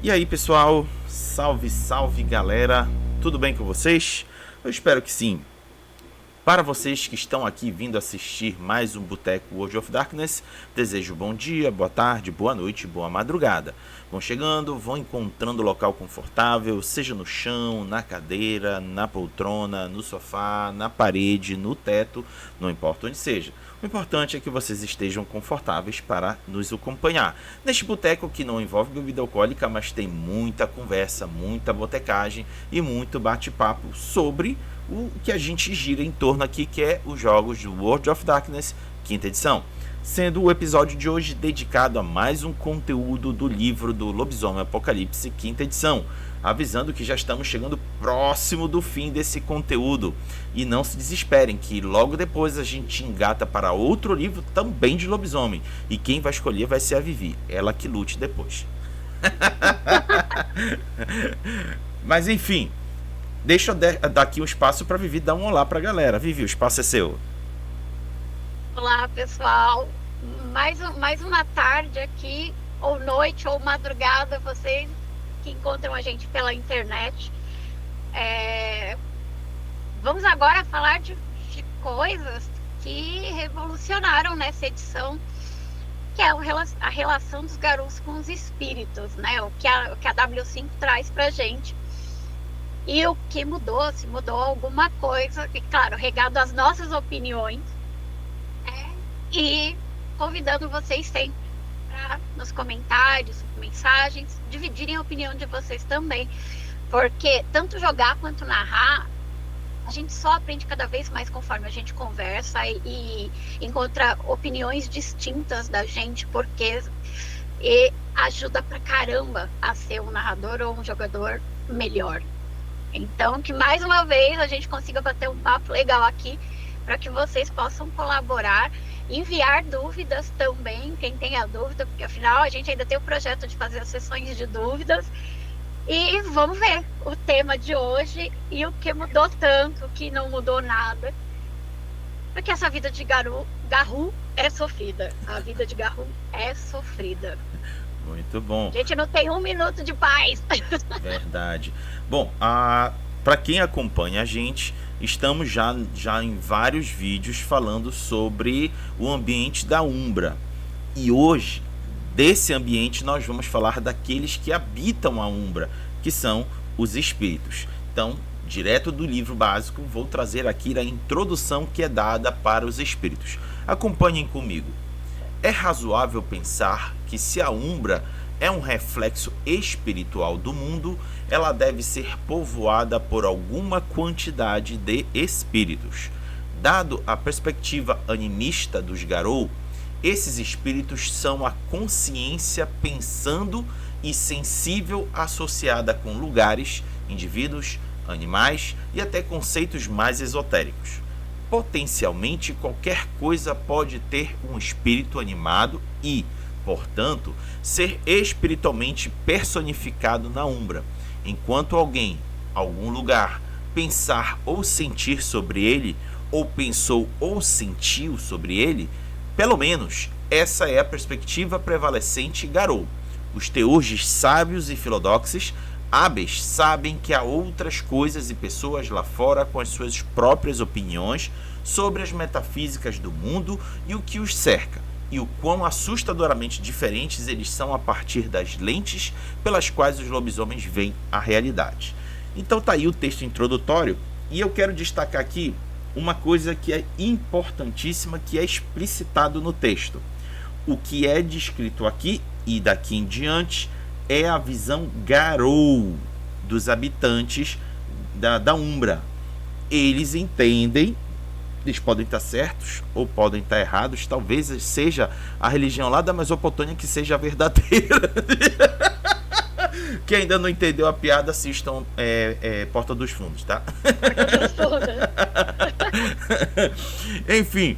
E aí, pessoal, salve, salve, galera, tudo bem com vocês? Eu espero que sim. Para vocês que estão aqui vindo assistir mais um Boteco World of Darkness, desejo bom dia, boa tarde, boa noite, boa madrugada. Vão chegando, vão encontrando local confortável, seja no chão, na cadeira, na poltrona, no sofá, na parede, no teto, não importa onde seja. O importante é que vocês estejam confortáveis para nos acompanhar. Neste boteco que não envolve bebida alcoólica, mas tem muita conversa, muita botecagem e muito bate-papo sobre o que a gente gira em torno aqui, que é os jogos do World of Darkness, quinta edição. Sendo o episódio de hoje dedicado a mais um conteúdo do livro do Lobisomem Apocalipse, quinta edição. Avisando que já estamos chegando próximo do fim desse conteúdo. E não se desesperem, que logo depois a gente engata para outro livro também de lobisomem. E quem vai escolher vai ser a Vivi, ela que lute depois. Mas enfim, deixa eu dar aqui um espaço para Vivi dar um olá para a galera. Vivi, o espaço é seu. Olá, pessoal. Mais uma tarde aqui, ou noite, ou madrugada, vocês que encontram a gente pela internet. Vamos agora falar de coisas que revolucionaram nessa edição, que é a relação dos Garus com os espíritos, né? O que a W5 traz pra gente. E o que mudou, se mudou alguma coisa, e claro, regado às nossas opiniões, e convidando vocês sempre para, nos comentários, mensagens, dividirem a opinião de vocês também, porque tanto jogar quanto narrar, a gente só aprende cada vez mais conforme a gente conversa e encontra opiniões distintas da gente, porque ajuda pra caramba a ser um narrador ou um jogador melhor. Então, que mais uma vez a gente consiga bater um papo legal aqui para que vocês possam colaborar, enviar dúvidas também, quem tenha dúvida, porque afinal a gente ainda tem o projeto de fazer as sessões de dúvidas. E vamos ver o tema de hoje e o que mudou tanto, o que não mudou nada. Porque essa vida de Garou é sofrida. A vida de Garou é sofrida. Muito bom. A gente não tem um minuto de paz. Verdade. Bom, para quem acompanha a gente, estamos já em vários vídeos falando sobre o ambiente da Umbra. E hoje, desse ambiente, nós vamos falar daqueles que habitam a Umbra, que são os espíritos. Então, direto do livro básico, vou trazer aqui a introdução que é dada para os espíritos. Acompanhem comigo. É razoável pensar que se a Umbra é um reflexo espiritual do mundo, ela deve ser povoada por alguma quantidade de espíritos. Dado a perspectiva animista dos Garou, esses espíritos são a consciência pensando e sensível associada com lugares, indivíduos, animais e até conceitos mais esotéricos. Potencialmente, qualquer coisa pode ter um espírito animado e, portanto, ser espiritualmente personificado na Umbra, enquanto alguém, algum lugar, pensar ou sentir sobre ele, ou pensou ou sentiu sobre ele, pelo menos essa é a perspectiva prevalecente Garou. Os teurges sábios e filodoxes hábeis sabem que há outras coisas e pessoas lá fora com as suas próprias opiniões sobre as metafísicas do mundo e o que os cerca, e o quão assustadoramente diferentes eles são a partir das lentes pelas quais os lobisomens veem a realidade. Então tá aí o texto introdutório, e eu quero destacar aqui uma coisa que é importantíssima, que é explicitado no texto. O que é descrito aqui e daqui em diante é a visão Garou dos habitantes da Umbra. Eles entendem, eles podem estar certos ou podem estar errados, talvez seja a religião lá da Mesopotâmia que seja a verdadeira. Quem ainda não entendeu a piada, assistam Porta dos Fundos, tá? Enfim,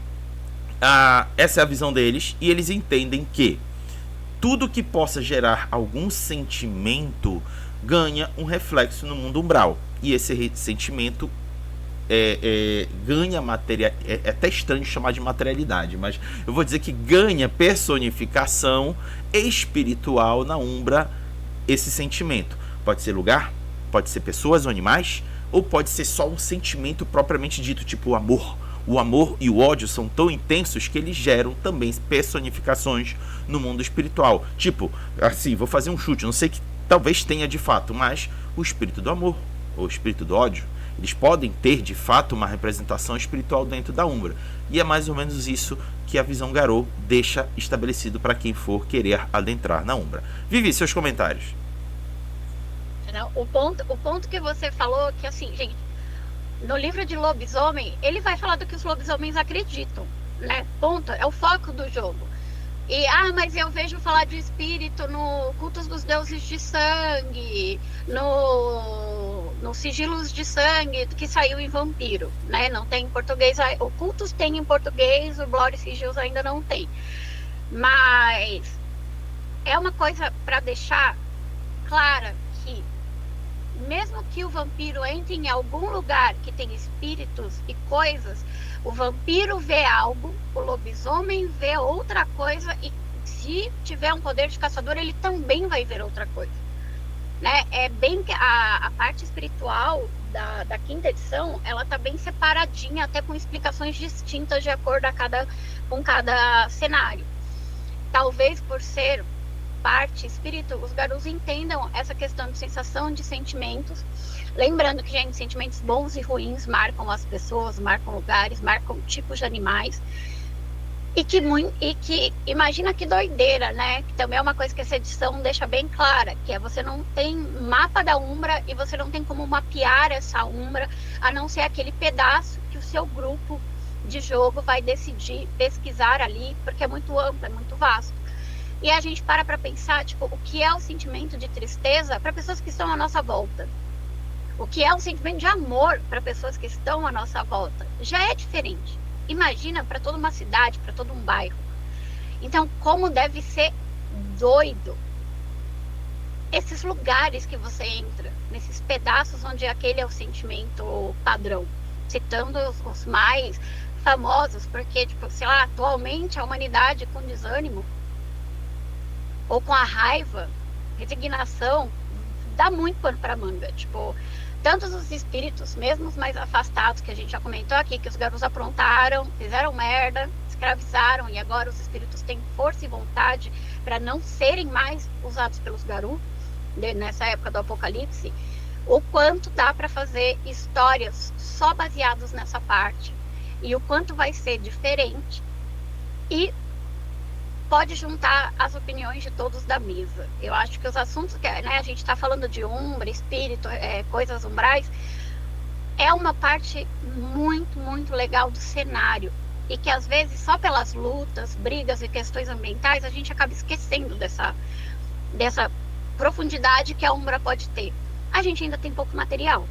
essa é a visão deles, e eles entendem que tudo que possa gerar algum sentimento ganha um reflexo no mundo umbral. E esse sentimento ganha matéria. É até estranho chamar de materialidade, mas eu vou dizer que ganha personificação espiritual na Umbra esse sentimento. Pode ser lugar, pode ser pessoas ou animais, ou pode ser só um sentimento propriamente dito, tipo o amor. O amor e o ódio são tão intensos que eles geram também personificações no mundo espiritual. Tipo, assim, vou fazer um chute, não sei que talvez tenha de fato, mas o espírito do amor, ou o espírito do ódio, eles podem ter de fato uma representação espiritual dentro da Umbra. E é mais ou menos isso que a visão Garou deixa estabelecido para quem for querer adentrar na Umbra. Vivi, seus comentários. O ponto que você falou, que assim, gente, no livro de lobisomem, ele vai falar do que os lobisomens acreditam, né? Ponto, é o foco do jogo. E, mas eu vejo falar de espírito no Cultos dos Deuses de Sangue, no Sigilos de Sangue, que saiu em Vampiro, né? Não tem em português, o Cultos tem em português, o Blood Sigils ainda não tem. Mas é uma coisa para deixar clara que mesmo que o vampiro entre em algum lugar que tem espíritos e coisas, o vampiro vê algo, o lobisomem vê outra coisa, e se tiver um poder de caçador, ele também vai ver outra coisa, né? É bem que a parte espiritual da quinta edição, ela tá bem separadinha, até com explicações distintas de acordo com cada cenário. Talvez por ser parte espírito, os Garus entendam essa questão de sensação de sentimentos. Lembrando que, gente, sentimentos bons e ruins marcam as pessoas, marcam lugares, marcam tipos de animais. E que imagina que doideira, né? Que também é uma coisa que essa edição deixa bem clara, que é você não tem mapa da Umbra e você não tem como mapear essa Umbra, a não ser aquele pedaço que o seu grupo de jogo vai decidir pesquisar ali, porque é muito amplo, é muito vasto. E a gente para pensar, tipo, o que é o sentimento de tristeza para pessoas que estão à nossa volta. O que é o sentimento de amor para pessoas que estão à nossa volta. Já é diferente. Imagina para toda uma cidade, para todo um bairro. Então, como deve ser doido esses lugares que você entra, nesses pedaços onde aquele é o sentimento padrão. Citando os mais famosos, porque, tipo, sei lá, atualmente a humanidade com desânimo ou com a raiva, resignação, dá muito pano para manga. Tipo, tantos os espíritos, mesmo os mais afastados, que a gente já comentou aqui, que os Garus aprontaram, fizeram merda, escravizaram, e agora os espíritos têm força e vontade para não serem mais usados pelos Garus, nessa época do Apocalipse, o quanto dá para fazer histórias só baseadas nessa parte, e o quanto vai ser diferente, e pode juntar as opiniões de todos da mesa. Eu acho que os assuntos que, né, a gente está falando de Umbra, espírito, coisas umbrais, é uma parte muito, muito legal do cenário, e que às vezes só pelas lutas, brigas e questões ambientais a gente acaba esquecendo dessa profundidade que a Umbra pode ter. A gente ainda tem pouco material,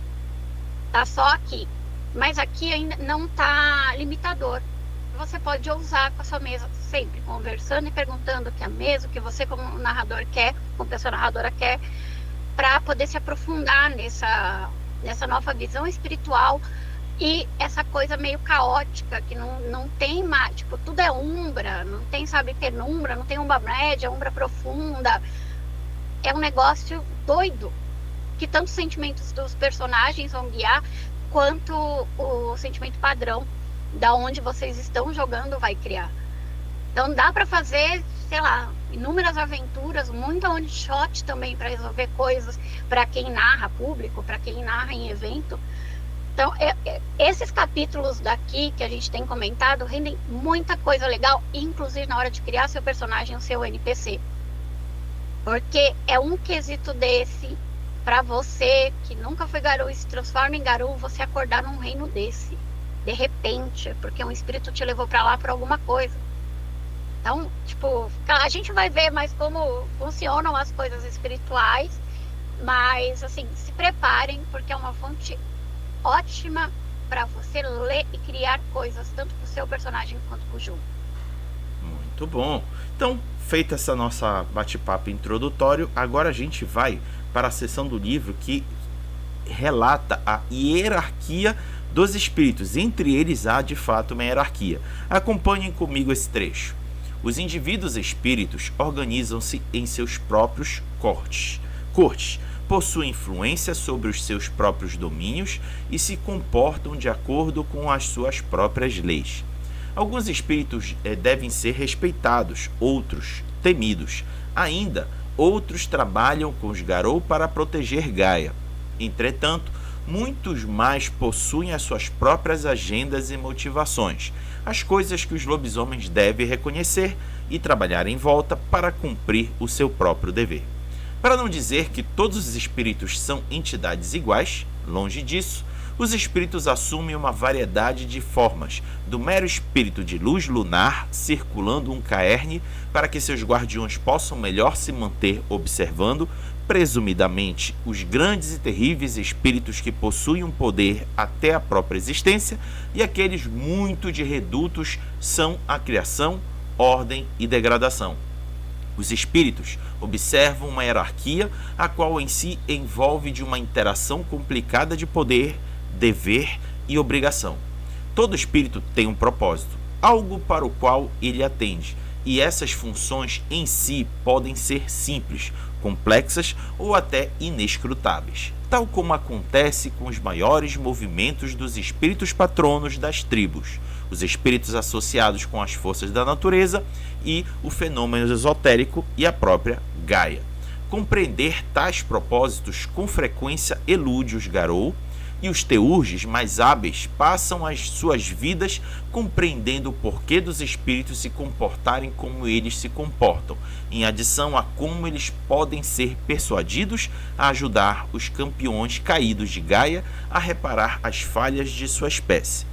tá só aqui, mas aqui ainda não tá limitador. Você pode ousar com a sua mesa, sempre conversando e perguntando o que a mesa, o que você como narrador quer, como pessoa narradora quer, para poder se aprofundar nessa nova visão espiritual e essa coisa meio caótica, que não tem mais, tipo, tudo é Umbra, não tem, sabe, penumbra, não tem Umbra média, Umbra profunda. É um negócio doido, que tanto os sentimentos dos personagens vão guiar, quanto o sentimento padrão da onde vocês estão jogando vai criar. Então dá para fazer, sei lá, inúmeras aventuras, muito one shot também para resolver coisas para quem narra público, para quem narra em evento. Então esses capítulos daqui que a gente tem comentado rendem muita coisa legal, inclusive na hora de criar seu personagem, o seu NPC, porque é um quesito desse para você que nunca foi Garou e se transforma em Garou, você acordar num reino desse de repente, porque um espírito te levou para lá por alguma coisa. Então, tipo, a gente vai ver mais como funcionam as coisas espirituais, mas, assim, se preparem, porque é uma fonte ótima para você ler e criar coisas, tanto para o seu personagem quanto para o jogo. Muito bom. Então, feita essa nossa bate-papo introdutório, agora a gente vai para a seção do livro que relata a hierarquia dos espíritos. Entre eles há de fato uma hierarquia. Acompanhem comigo esse trecho. Os indivíduos espíritos organizam-se em seus próprios cortes, cortes, possuem influência sobre os seus próprios domínios e se comportam de acordo com as suas próprias leis. Alguns espíritos devem ser respeitados, outros temidos. Ainda, outros trabalham com os Garou para proteger Gaia. Entretanto, muitos mais possuem as suas próprias agendas e motivações, as coisas que os lobisomens devem reconhecer e trabalhar em volta para cumprir o seu próprio dever. Para não dizer que todos os espíritos são entidades iguais, longe disso, os espíritos assumem uma variedade de formas, do mero espírito de luz lunar circulando um caerne para que seus guardiões possam melhor se manter observando, presumidamente, os grandes e terríveis espíritos que possuem um poder até a própria existência, e aqueles muito de redutos são a criação, ordem e degradação. Os espíritos observam uma hierarquia, a qual em si envolve de uma interação complicada de poder, dever e obrigação. Todo espírito tem um propósito, algo para o qual ele atende, e essas funções em si podem ser simples, complexas ou até inescrutáveis, tal como acontece com os maiores movimentos dos espíritos patronos das tribos, os espíritos associados com as forças da natureza e o fenômeno esotérico e a própria Gaia. Compreender tais propósitos com frequência elude os Garou, e os teurges mais hábeis passam as suas vidas compreendendo o porquê dos espíritos se comportarem como eles se comportam, em adição a como eles podem ser persuadidos a ajudar os campeões caídos de Gaia a reparar as falhas de sua espécie.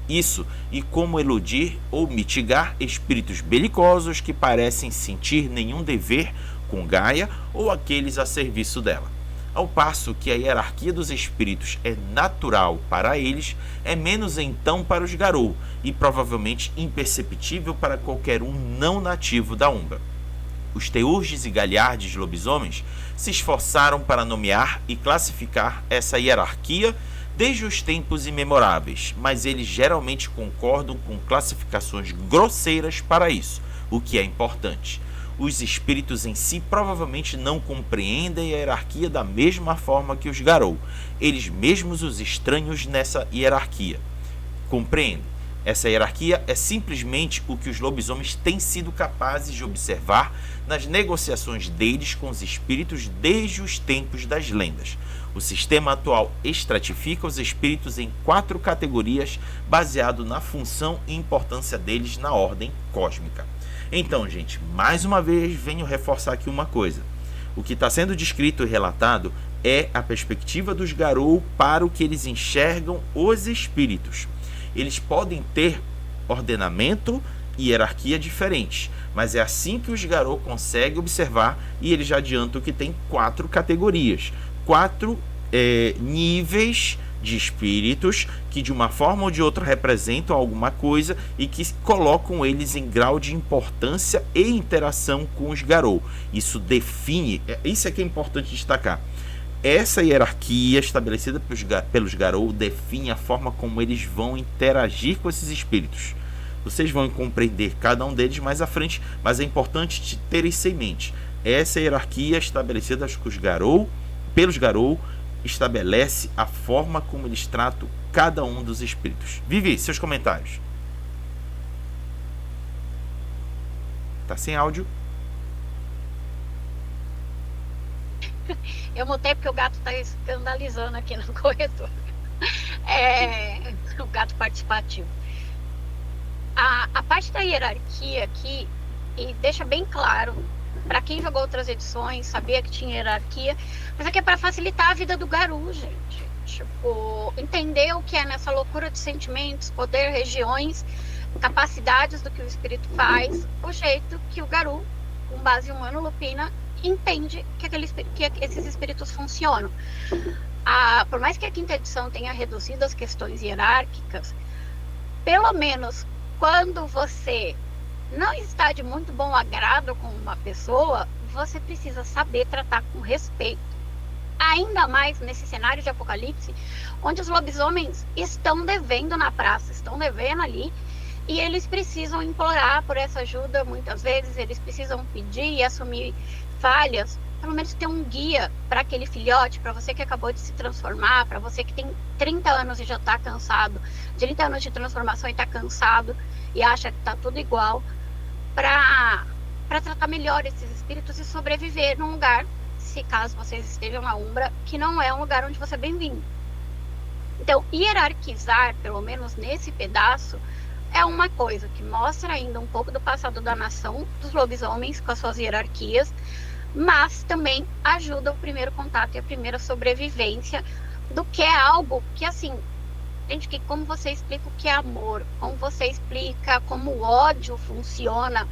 Isso e como eludir ou mitigar espíritos belicosos que parecem sentir nenhum dever com Gaia ou aqueles a serviço dela. Ao passo que a hierarquia dos espíritos é natural para eles, é menos então para os Garou e provavelmente imperceptível para qualquer um não nativo da Umbra. Os teurges e galhardes lobisomens se esforçaram para nomear e classificar essa hierarquia desde os tempos imemoráveis, mas eles geralmente concordam com classificações grosseiras para isso, o que é importante. Os espíritos em si provavelmente não compreendem a hierarquia da mesma forma que os Garou, eles mesmos os estranhos nessa hierarquia. Compreendem. Essa hierarquia é simplesmente o que os lobisomens têm sido capazes de observar nas negociações deles com os espíritos desde os tempos das lendas. O sistema atual estratifica os espíritos em 4 categorias, baseado na função e importância deles na ordem cósmica. Então, gente, mais uma vez venho reforçar aqui uma coisa. O que está sendo descrito e relatado é a perspectiva dos Garou para o que eles enxergam os espíritos. Eles podem ter ordenamento e hierarquia diferentes, mas é assim que os Garou conseguem observar, e eles já adiantam que tem 4 categorias, 4 níveis de espíritos que de uma forma ou de outra representam alguma coisa e que colocam eles em grau de importância e interação com os Garou. Isso define, isso é que é importante destacar. Essa hierarquia estabelecida pelos Garou define a forma como eles vão interagir com esses espíritos. Vocês vão compreender cada um deles mais à frente, mas é importante ter isso em mente. Essa hierarquia estabelecida pelos Garou estabelece a forma como eles tratam cada um dos espíritos. Vivi, seus comentários. Tá sem áudio? Eu mutei porque o gato tá escandalizando aqui no corredor. O gato participativo. A parte da hierarquia aqui, e deixa bem claro, para quem jogou outras edições, sabia que tinha hierarquia, mas aqui é para facilitar a vida do Garou, gente. Tipo, entender o que é nessa loucura de sentimentos, poder, regiões, capacidades do que o espírito faz, o jeito que o Garou, com base humano lupina, entende que esses espíritos funcionam. Por mais que a quinta edição tenha reduzido as questões hierárquicas, pelo menos quando você não está de muito bom agrado com uma pessoa, você precisa saber tratar com respeito. Ainda mais nesse cenário de apocalipse, onde os lobisomens estão devendo na praça, estão devendo ali, e eles precisam implorar por essa ajuda. Muitas vezes eles precisam pedir e assumir falhas pelo menos ter um guia para aquele filhote, para você que acabou de se transformar, para você que tem 30 anos e já está cansado, 30 anos de transformação e está cansado e acha que está tudo igual, para tratar melhor esses espíritos e sobreviver num lugar, se caso vocês estejam na Umbra, que não é um lugar onde você é bem-vindo. Então, hierarquizar, pelo menos nesse pedaço, é uma coisa que mostra ainda um pouco do passado da nação, dos lobisomens com as suas hierarquias, mas também ajuda o primeiro contato e a primeira sobrevivência do que é algo que, assim, gente, que como você explica o que é amor, como você explica como o ódio funciona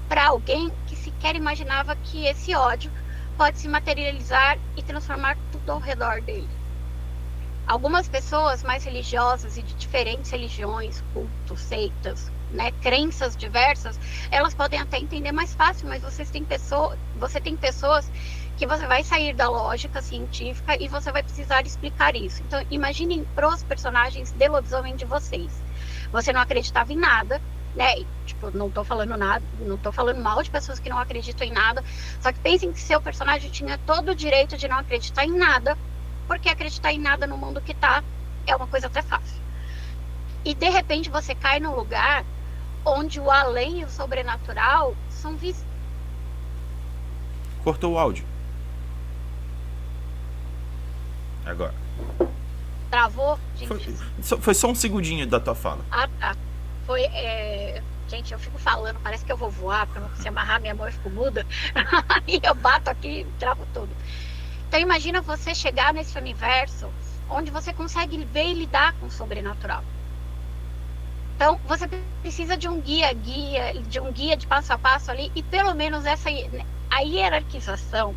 para alguém que sequer imaginava que esse ódio pode se materializar e transformar tudo ao redor dele. Algumas pessoas mais religiosas e de diferentes religiões, cultos, seitas, né, crenças diversas, elas podem até entender mais fácil, mas você tem pessoas que você vai sair da lógica científica e você vai precisar explicar isso. Então, imaginem pros personagens de lobisomem de vocês. Você não acreditava em nada, né? Tipo, não tô falando nada, não tô falando mal de pessoas que não acreditam em nada, só que pensem que seu personagem tinha todo o direito de não acreditar em nada, porque acreditar em nada no mundo que tá é uma coisa até fácil. E de repente você cai num lugar onde o além e o sobrenatural são visíveis. Cortou o áudio. Agora. Travou? Gente, Foi só um segundinho da tua fala. Ah, tá. Foi. Gente, eu fico falando, parece que eu vou voar, porque eu não consigo amarrar, minha mão e fico muda. E eu bato aqui e travo tudo. Então imagina você chegar nesse universo onde você consegue ver e lidar com o sobrenatural. Então você precisa de um guia de passo a passo ali, e pelo menos a hierarquização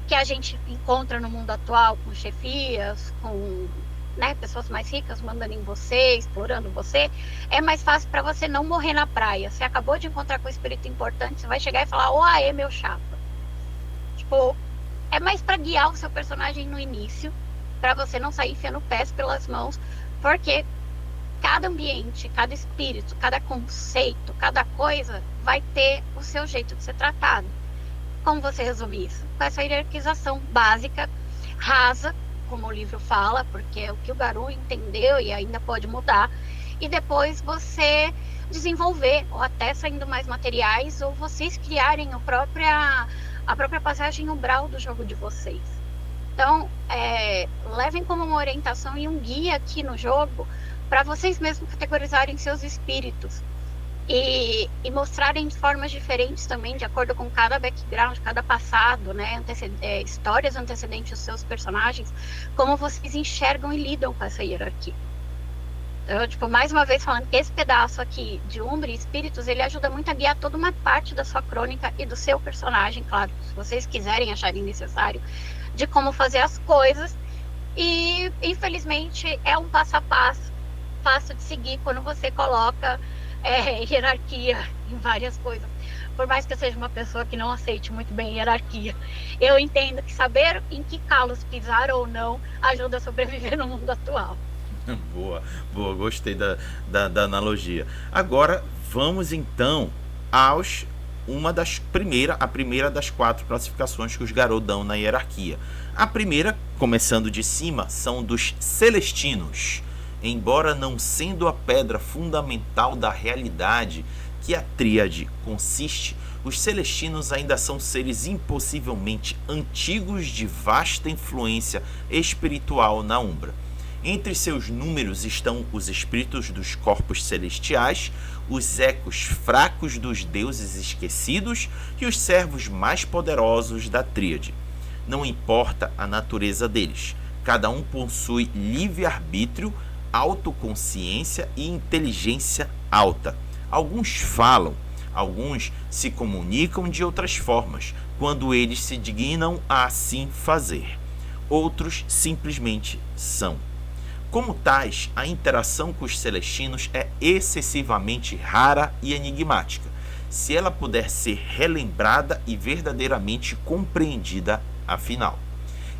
que a gente encontra no mundo atual, com chefias, com, né, pessoas mais ricas mandando em você, explorando você, é mais fácil para você não morrer na praia. Você acabou de encontrar com um espírito importante, você vai chegar e falar: "Ô, aê, meu chapa". Tipo, é mais para guiar o seu personagem no início, para você não sair enfiando pés pelas mãos, porque cada ambiente, cada espírito, cada conceito, cada coisa vai ter o seu jeito de ser tratado. Como você resolve isso? Com essa hierarquização básica, rasa, como o livro fala, porque é o que o Garou entendeu e ainda pode mudar, e depois você desenvolver, ou até saindo mais materiais, ou vocês criarem a própria passagem umbral do jogo de vocês. Então, levem como uma orientação e um guia aqui no jogo para vocês mesmos categorizarem seus espíritos e mostrarem de formas diferentes também, de acordo com cada background, cada passado, né, histórias antecedentes dos seus personagens, como vocês enxergam e lidam com essa hierarquia. Então, tipo, mais uma vez falando que esse pedaço aqui de Umbra e Espíritos, ele ajuda muito a guiar toda uma parte da sua crônica e do seu personagem, claro, se vocês quiserem, acharem necessário, de como fazer as coisas. E, infelizmente, é um passo a passo fácil de seguir quando você coloca hierarquia em várias coisas. Por mais que eu seja uma pessoa que não aceite muito bem hierarquia, eu entendo que saber em que calos pisar ou não ajuda a sobreviver no mundo atual. Boa, gostei da analogia. Agora vamos então a primeira das 4 classificações que os Garou dão na hierarquia. A primeira, começando de cima, são dos Celestinos. Embora não sendo a pedra fundamental da realidade que a tríade consiste, os Celestinos ainda são seres impossivelmente antigos de vasta influência espiritual na Umbra. Entre seus números estão os espíritos dos corpos celestiais, os ecos fracos dos deuses esquecidos e os servos mais poderosos da tríade. Não importa a natureza deles, cada um possui livre-arbítrio, autoconsciência e inteligência alta. Alguns falam, alguns se comunicam de outras formas, quando eles se dignam a assim fazer. Outros simplesmente são. Como tais, a interação com os Celestinos é excessivamente rara e enigmática, se ela puder ser relembrada e verdadeiramente compreendida, afinal.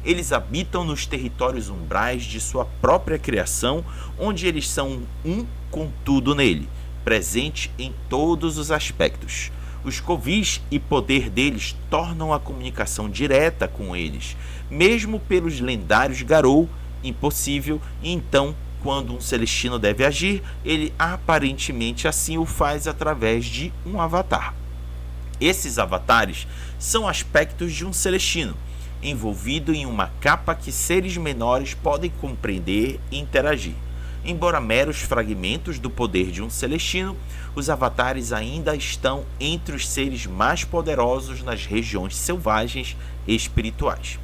Eles habitam nos territórios umbrais de sua própria criação, onde eles são um com tudo nele, presente em todos os aspectos. Os Covis e poder deles tornam a comunicação direta com eles, mesmo pelos lendários Garou, impossível, e então, quando um Celestino deve agir, ele aparentemente assim o faz através de um avatar. Esses avatares são aspectos de um Celestino, envolvido em uma capa que seres menores podem compreender e interagir. Embora meros fragmentos do poder de um Celestino, os avatares ainda estão entre os seres mais poderosos nas regiões selvagens e espirituais.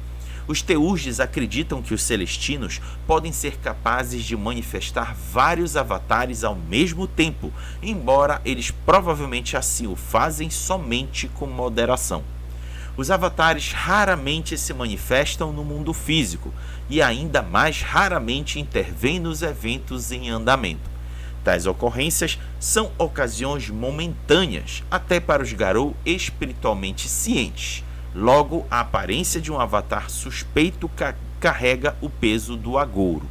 Os Teurges acreditam que os Celestinos podem ser capazes de manifestar vários avatares ao mesmo tempo, embora eles provavelmente assim o fazem somente com moderação. Os avatares raramente se manifestam no mundo físico e ainda mais raramente intervêm nos eventos em andamento. Tais ocorrências são ocasiões momentâneas, até para os Garou espiritualmente cientes. Logo, a aparência de um avatar suspeito carrega o peso do agouro.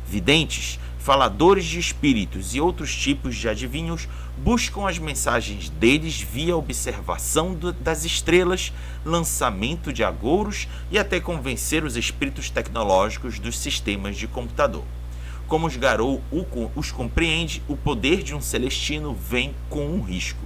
Videntes, faladores de espíritos e outros tipos de adivinhos buscam as mensagens deles via observação das estrelas, lançamento de agouros e até convencer os espíritos tecnológicos dos sistemas de computador. Como os Garou os compreende, o poder de um Celestino vem com um risco.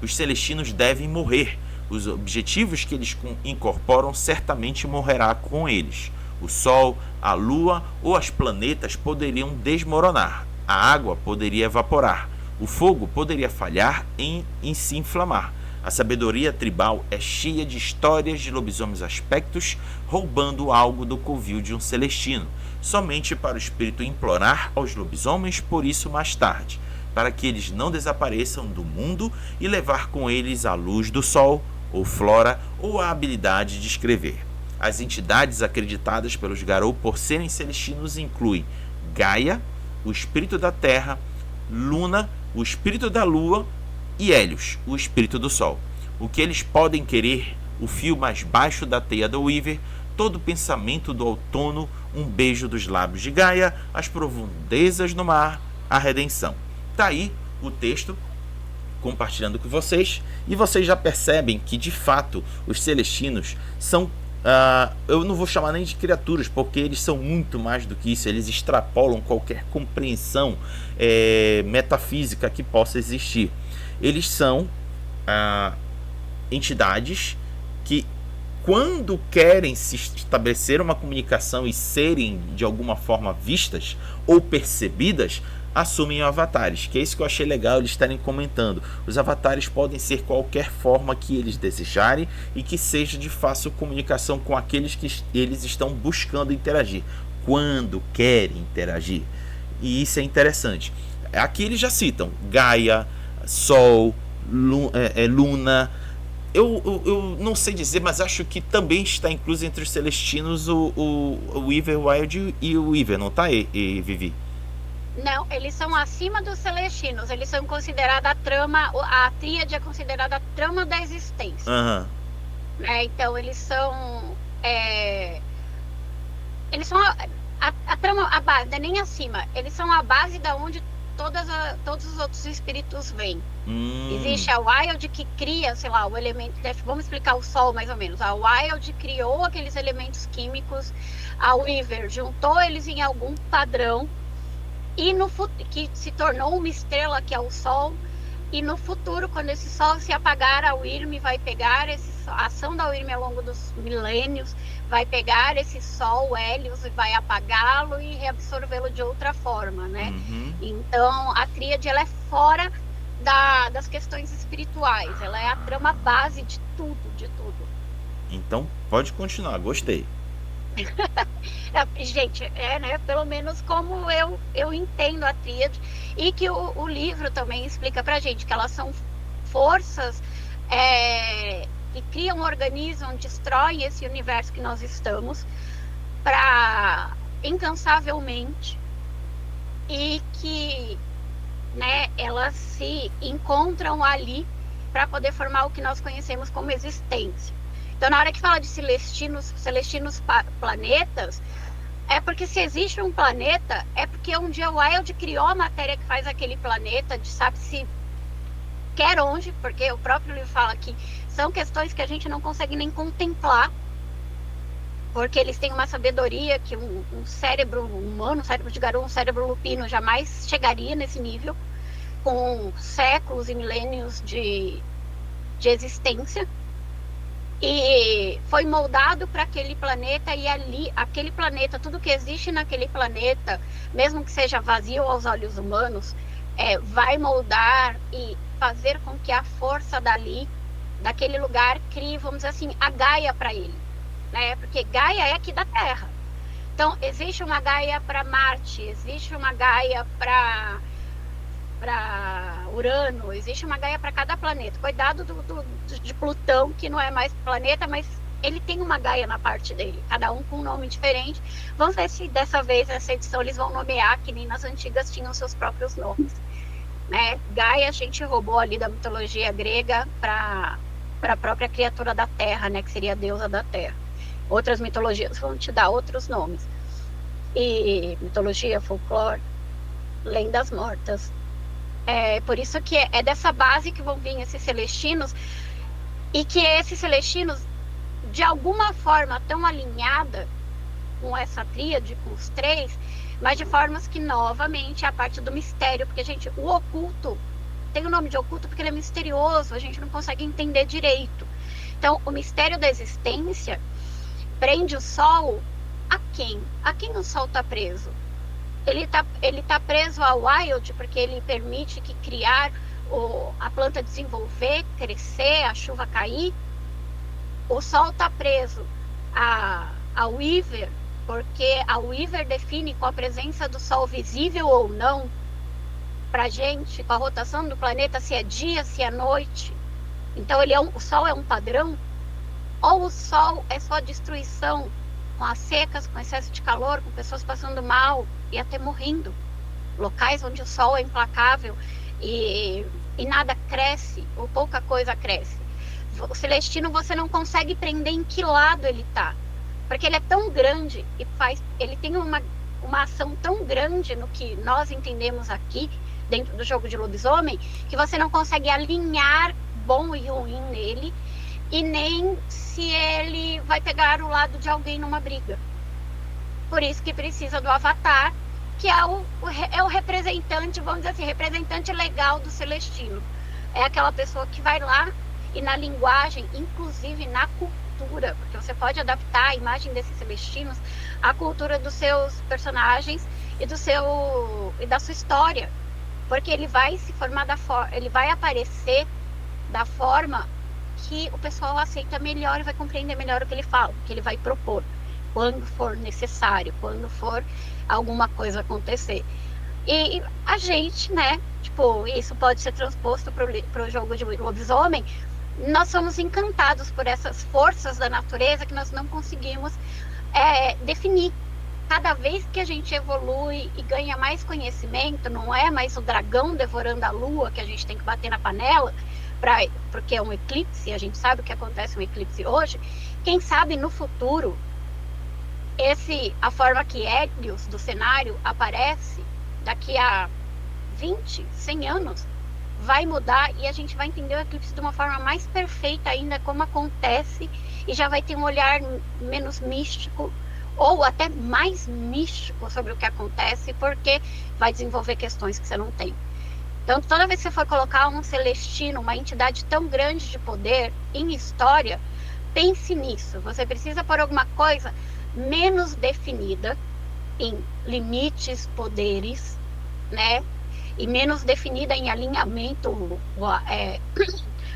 Os Celestinos devem morrer. Os objetivos que eles incorporam certamente morrerá com eles. O Sol, a Lua ou as planetas poderiam desmoronar. A água poderia evaporar. O fogo poderia falhar em se inflamar. A sabedoria tribal é cheia de histórias de lobisomens aspectos roubando algo do covil de um Celestino, somente para o espírito implorar aos lobisomens por isso mais tarde, para que eles não desapareçam do mundo e levar com eles a luz do sol, ou flora, ou a habilidade de escrever. As entidades acreditadas pelos Garou por serem celestinos incluem Gaia, o espírito da terra, Luna, o espírito da lua, e Hélios, o espírito do sol. O que eles podem querer, o fio mais baixo da teia do Weaver, todo pensamento do outono, um beijo dos lábios de Gaia, as profundezas do mar, a redenção. Tá aí o texto compartilhando com vocês, e vocês já percebem que de fato os Celestinos são, eu não vou chamar nem de criaturas, porque eles são muito mais do que isso, eles extrapolam qualquer compreensão metafísica que possa existir. Eles são entidades que, quando querem se estabelecer uma comunicação e serem de alguma forma vistas ou percebidas, assumem avatares, que é isso que eu achei legal eles estarem comentando. Os avatares podem ser qualquer forma que eles desejarem e que seja de fácil comunicação com aqueles que eles estão buscando interagir, quando querem interagir. E isso é interessante. Aqui eles já citam Gaia, Sol, Luna. Eu não sei dizer, mas acho que também está incluso entre os Celestinos o Weaver Wild e o Weaver, não tá, Vivi? Não, eles são acima dos Celestinos. Eles são considerados a trama, a tríade é considerada a trama da existência. Uhum. Então eles são a trama, a base, não é nem acima. Eles são a base da onde todos os outros espíritos vêm. Existe a Wild que cria, sei lá, o elemento. Vamos explicar o Sol mais ou menos. A Wild criou aqueles elementos químicos. A Weaver juntou eles em algum padrão. E que se tornou uma estrela, que é o Sol, e no futuro, quando esse Sol se apagar, a Wyrm vai pegar a ação da Wyrm ao longo dos milênios, vai pegar esse Sol, o Hélios, e vai apagá-lo e reabsorvê-lo de outra forma, né? Uhum. Então, a tríade, ela é fora das questões espirituais, ela é a trama base de tudo, de tudo. Então, pode continuar, gostei. Gente, né, pelo menos como eu entendo a tríade, e que o livro também explica pra gente que elas são forças que criam, organizam, destroem esse universo que nós estamos incansavelmente, e que, né, elas se encontram ali para poder formar o que nós conhecemos como existência. Então, na hora que fala de celestinos planetas, é porque se existe um planeta, é porque um dia o Wild criou a matéria que faz aquele planeta, sabe-se quer onde, porque o próprio livro fala que são questões que a gente não consegue nem contemplar, porque eles têm uma sabedoria que um cérebro humano, um cérebro de garoto, um cérebro lupino jamais chegaria nesse nível, com séculos e milênios de existência, e foi moldado para aquele planeta, e ali, aquele planeta, tudo que existe naquele planeta, mesmo que seja vazio aos olhos humanos, vai moldar e fazer com que a força dali, daquele lugar, crie, vamos dizer assim, a Gaia para ele, né? Porque Gaia é aqui da Terra. Então, existe uma Gaia para Marte, existe uma Gaia para Urano, existe uma Gaia para cada planeta. Cuidado de Plutão, que não é mais planeta, mas ele tem uma Gaia na parte dele, cada um com um nome diferente. Vamos ver se dessa vez, essa edição, eles vão nomear, que nem nas antigas tinham seus próprios nomes. Né? Gaia a gente roubou ali da mitologia grega para a própria criatura da Terra, né? Que seria a deusa da Terra. Outras mitologias vão te dar outros nomes. E mitologia, folclore, lendas mortas. Por isso que é dessa base que vão vir esses celestinos, e que esses celestinos, de alguma forma, estão alinhada com essa tríade, com os três, mas de formas que, novamente, é a parte do mistério, porque, gente, o oculto, tem o nome de oculto porque ele é misterioso, a gente não consegue entender direito. Então, o mistério da existência prende o Sol a quem? A quem o Sol está preso? Ele tá preso ao wild, porque ele permite que criar a planta desenvolver, crescer, a chuva cair. O Sol está preso ao Weaver, porque a Weaver define com a presença do Sol visível ou não para gente, com a rotação do planeta, se é dia, se é noite. Então o Sol é um padrão, ou o Sol é só destruição, com as secas, com excesso de calor, com pessoas passando mal e até morrendo. Locais onde o Sol é implacável e nada cresce, ou pouca coisa cresce. O celestino você não consegue prender em que lado ele está, porque ele é tão grande e ele tem uma ação tão grande no que nós entendemos aqui, dentro do jogo de lobisomem, que você não consegue alinhar bom e ruim nele, e nem se ele vai pegar o lado de alguém numa briga. Por isso que precisa do avatar, que é o representante, vamos dizer assim, representante legal do celestino. É aquela pessoa que vai lá e na linguagem, inclusive na cultura, porque você pode adaptar a imagem desses celestinos à cultura dos seus personagens e da sua história, porque ele vai se formar ele vai aparecer da forma que o pessoal aceita melhor e vai compreender melhor o que ele fala, o que ele vai propor, quando for necessário, quando for alguma coisa acontecer. E a gente, né, tipo, isso pode ser transposto para o jogo de lobisomem. Nós somos encantados por essas forças da natureza que nós não conseguimos definir. Cada vez que a gente evolui e ganha mais conhecimento, não é mais o dragão devorando a lua que a gente tem que bater na panela, porque é um eclipse, a gente sabe o que acontece no eclipse hoje. Quem sabe no futuro, a forma que Helios do cenário aparece, daqui a 20, 100 anos, vai mudar e a gente vai entender o eclipse de uma forma mais perfeita ainda, como acontece, e já vai ter um olhar menos místico, ou até mais místico sobre o que acontece, porque vai desenvolver questões que você não tem. Então, toda vez que você for colocar um celestino, uma entidade tão grande de poder em história, pense nisso. Você precisa pôr alguma coisa menos definida em limites, poderes, né? E menos definida em alinhamento, o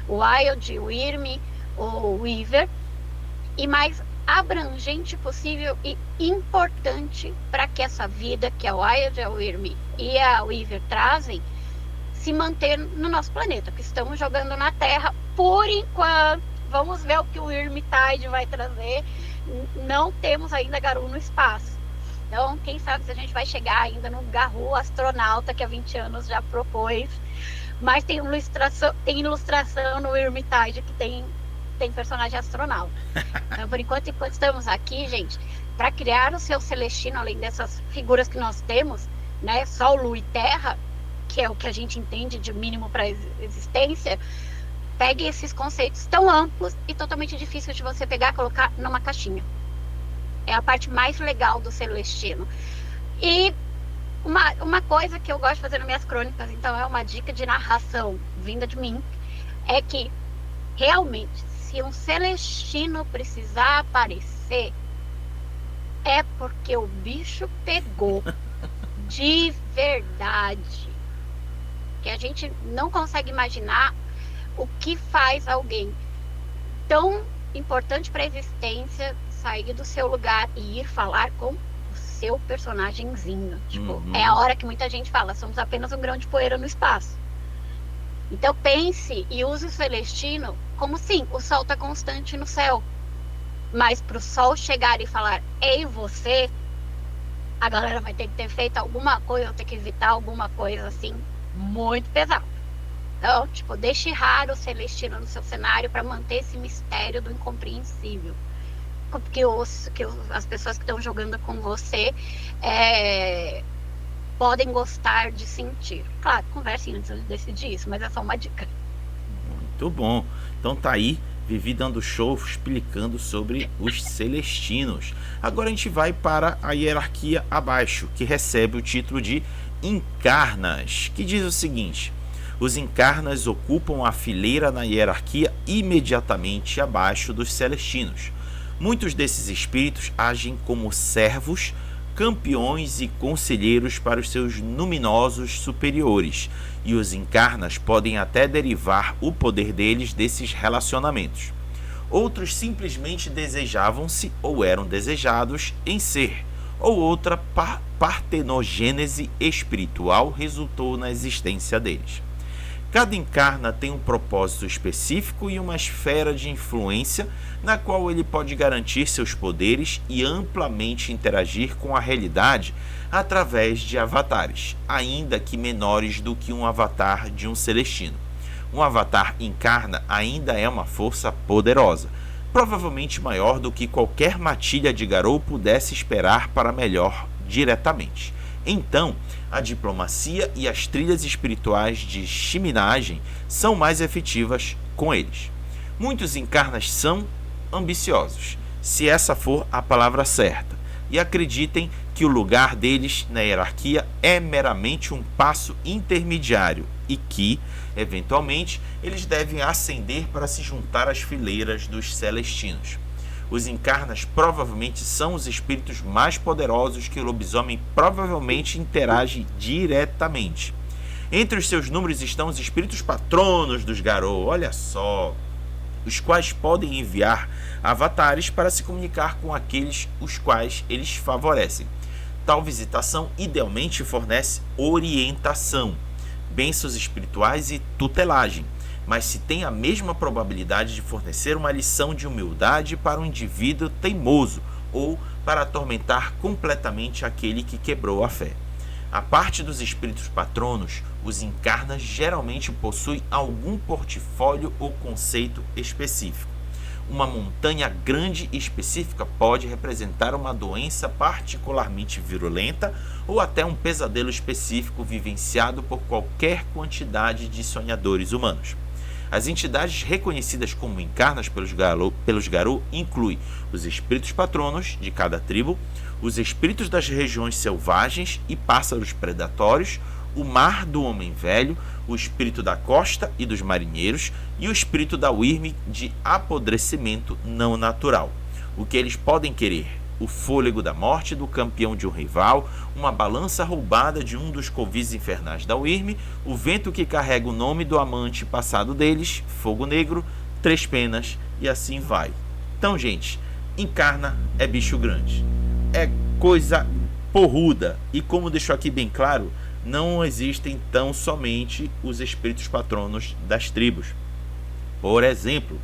Wild, o Wyrm, o Weaver, e mais abrangente possível e importante para que essa vida que a Wild, a Wyrm e a Weaver trazem se manter no nosso planeta, que estamos jogando na Terra por enquanto. Vamos ver o que o Wyrmtide vai trazer. Não temos ainda Garou no espaço. Então, quem sabe se a gente vai chegar ainda no Garou astronauta, que há 20 anos já propôs. Mas tem ilustração no Wyrmtide que tem personagem astronauta. Então, por enquanto estamos aqui, gente, para criar o seu celestino, além dessas figuras que nós temos, né, Sol, Lua e Terra, que é o que a gente entende de mínimo para existência, pegue esses conceitos tão amplos e totalmente difíceis de você pegar e colocar numa caixinha. É a parte mais legal do Celestino. E uma coisa que eu gosto de fazer nas minhas crônicas, então é uma dica de narração vinda de mim, é que realmente, se um Celestino precisar aparecer, é porque o bicho pegou de verdade. Que a gente não consegue imaginar o que faz alguém tão importante para a existência sair do seu lugar e ir falar com o seu personagemzinho. Tipo, é a hora que muita gente fala, somos apenas um grão de poeira no espaço. Então pense e use o Celestino como, sim, o sol está constante no céu. Mas para o sol chegar e falar, ei você, a galera vai ter que ter feito alguma coisa, ou ter que evitar alguma coisa assim, muito pesada. Então, tipo, deixe raro o Celestino no seu cenário para manter esse mistério do incompreensível. Porque as pessoas que estão jogando com você podem gostar de sentir. Claro, conversem antes de decidir isso, mas é só uma dica. Muito bom. Então tá aí, Vivi dando show, explicando sobre os Celestinos. Agora a gente vai para a hierarquia abaixo, que recebe o título de Incarnas, que diz o seguinte: os Incarnas ocupam a fileira na hierarquia imediatamente abaixo dos Celestinos. Muitos desses espíritos agem como servos, campeões e conselheiros para os seus luminosos superiores, e os Incarnas podem até derivar o poder deles desses relacionamentos. Outros simplesmente desejavam-se ou eram desejados em ser, ou outra partenogênese espiritual resultou na existência deles. Cada Encarna tem um propósito específico e uma esfera de influência na qual ele pode garantir seus poderes e amplamente interagir com a realidade através de avatares, ainda que menores do que um avatar de um Celestino. Um avatar Encarna ainda é uma força poderosa, provavelmente maior do que qualquer matilha de Garou pudesse esperar para melhor diretamente. Então, a diplomacia e as trilhas espirituais de chiminagem são mais efetivas com eles. Muitos Encarnas são ambiciosos, se essa for a palavra certa, e acreditem que o lugar deles na hierarquia é meramente um passo intermediário e que, eventualmente, eles devem ascender para se juntar às fileiras dos Celestinos. Os Encarnas provavelmente são os espíritos mais poderosos que o lobisomem provavelmente interage diretamente. Entre os seus números estão os espíritos patronos dos Garou, olha só, os quais podem enviar avatares para se comunicar com aqueles os quais eles favorecem. Tal visitação idealmente fornece orientação, bênçãos espirituais e tutelagem, mas se tem a mesma probabilidade de fornecer uma lição de humildade para um indivíduo teimoso ou para atormentar completamente aquele que quebrou a fé. A parte dos espíritos patronos, os Encarnas geralmente possuem algum portfólio ou conceito específico. Uma montanha grande e específica pode representar uma doença particularmente virulenta ou até um pesadelo específico vivenciado por qualquer quantidade de sonhadores humanos. As entidades reconhecidas como Encarnas pelos Garou incluem os espíritos patronos de cada tribo, os espíritos das regiões selvagens e pássaros predatórios, o mar do homem velho, o espírito da costa e dos marinheiros e o espírito da Wyrm de apodrecimento não natural. O que eles podem querer? O fôlego da morte do campeão de um rival, uma balança roubada de um dos covis infernais da Wyrm, o vento que carrega o nome do amante passado deles, fogo negro, 3 penas e assim vai. Então, gente, Encarna é bicho grande, é coisa porruda, e como deixou aqui bem claro, não existem tão somente os espíritos patronos das tribos. Por exemplo,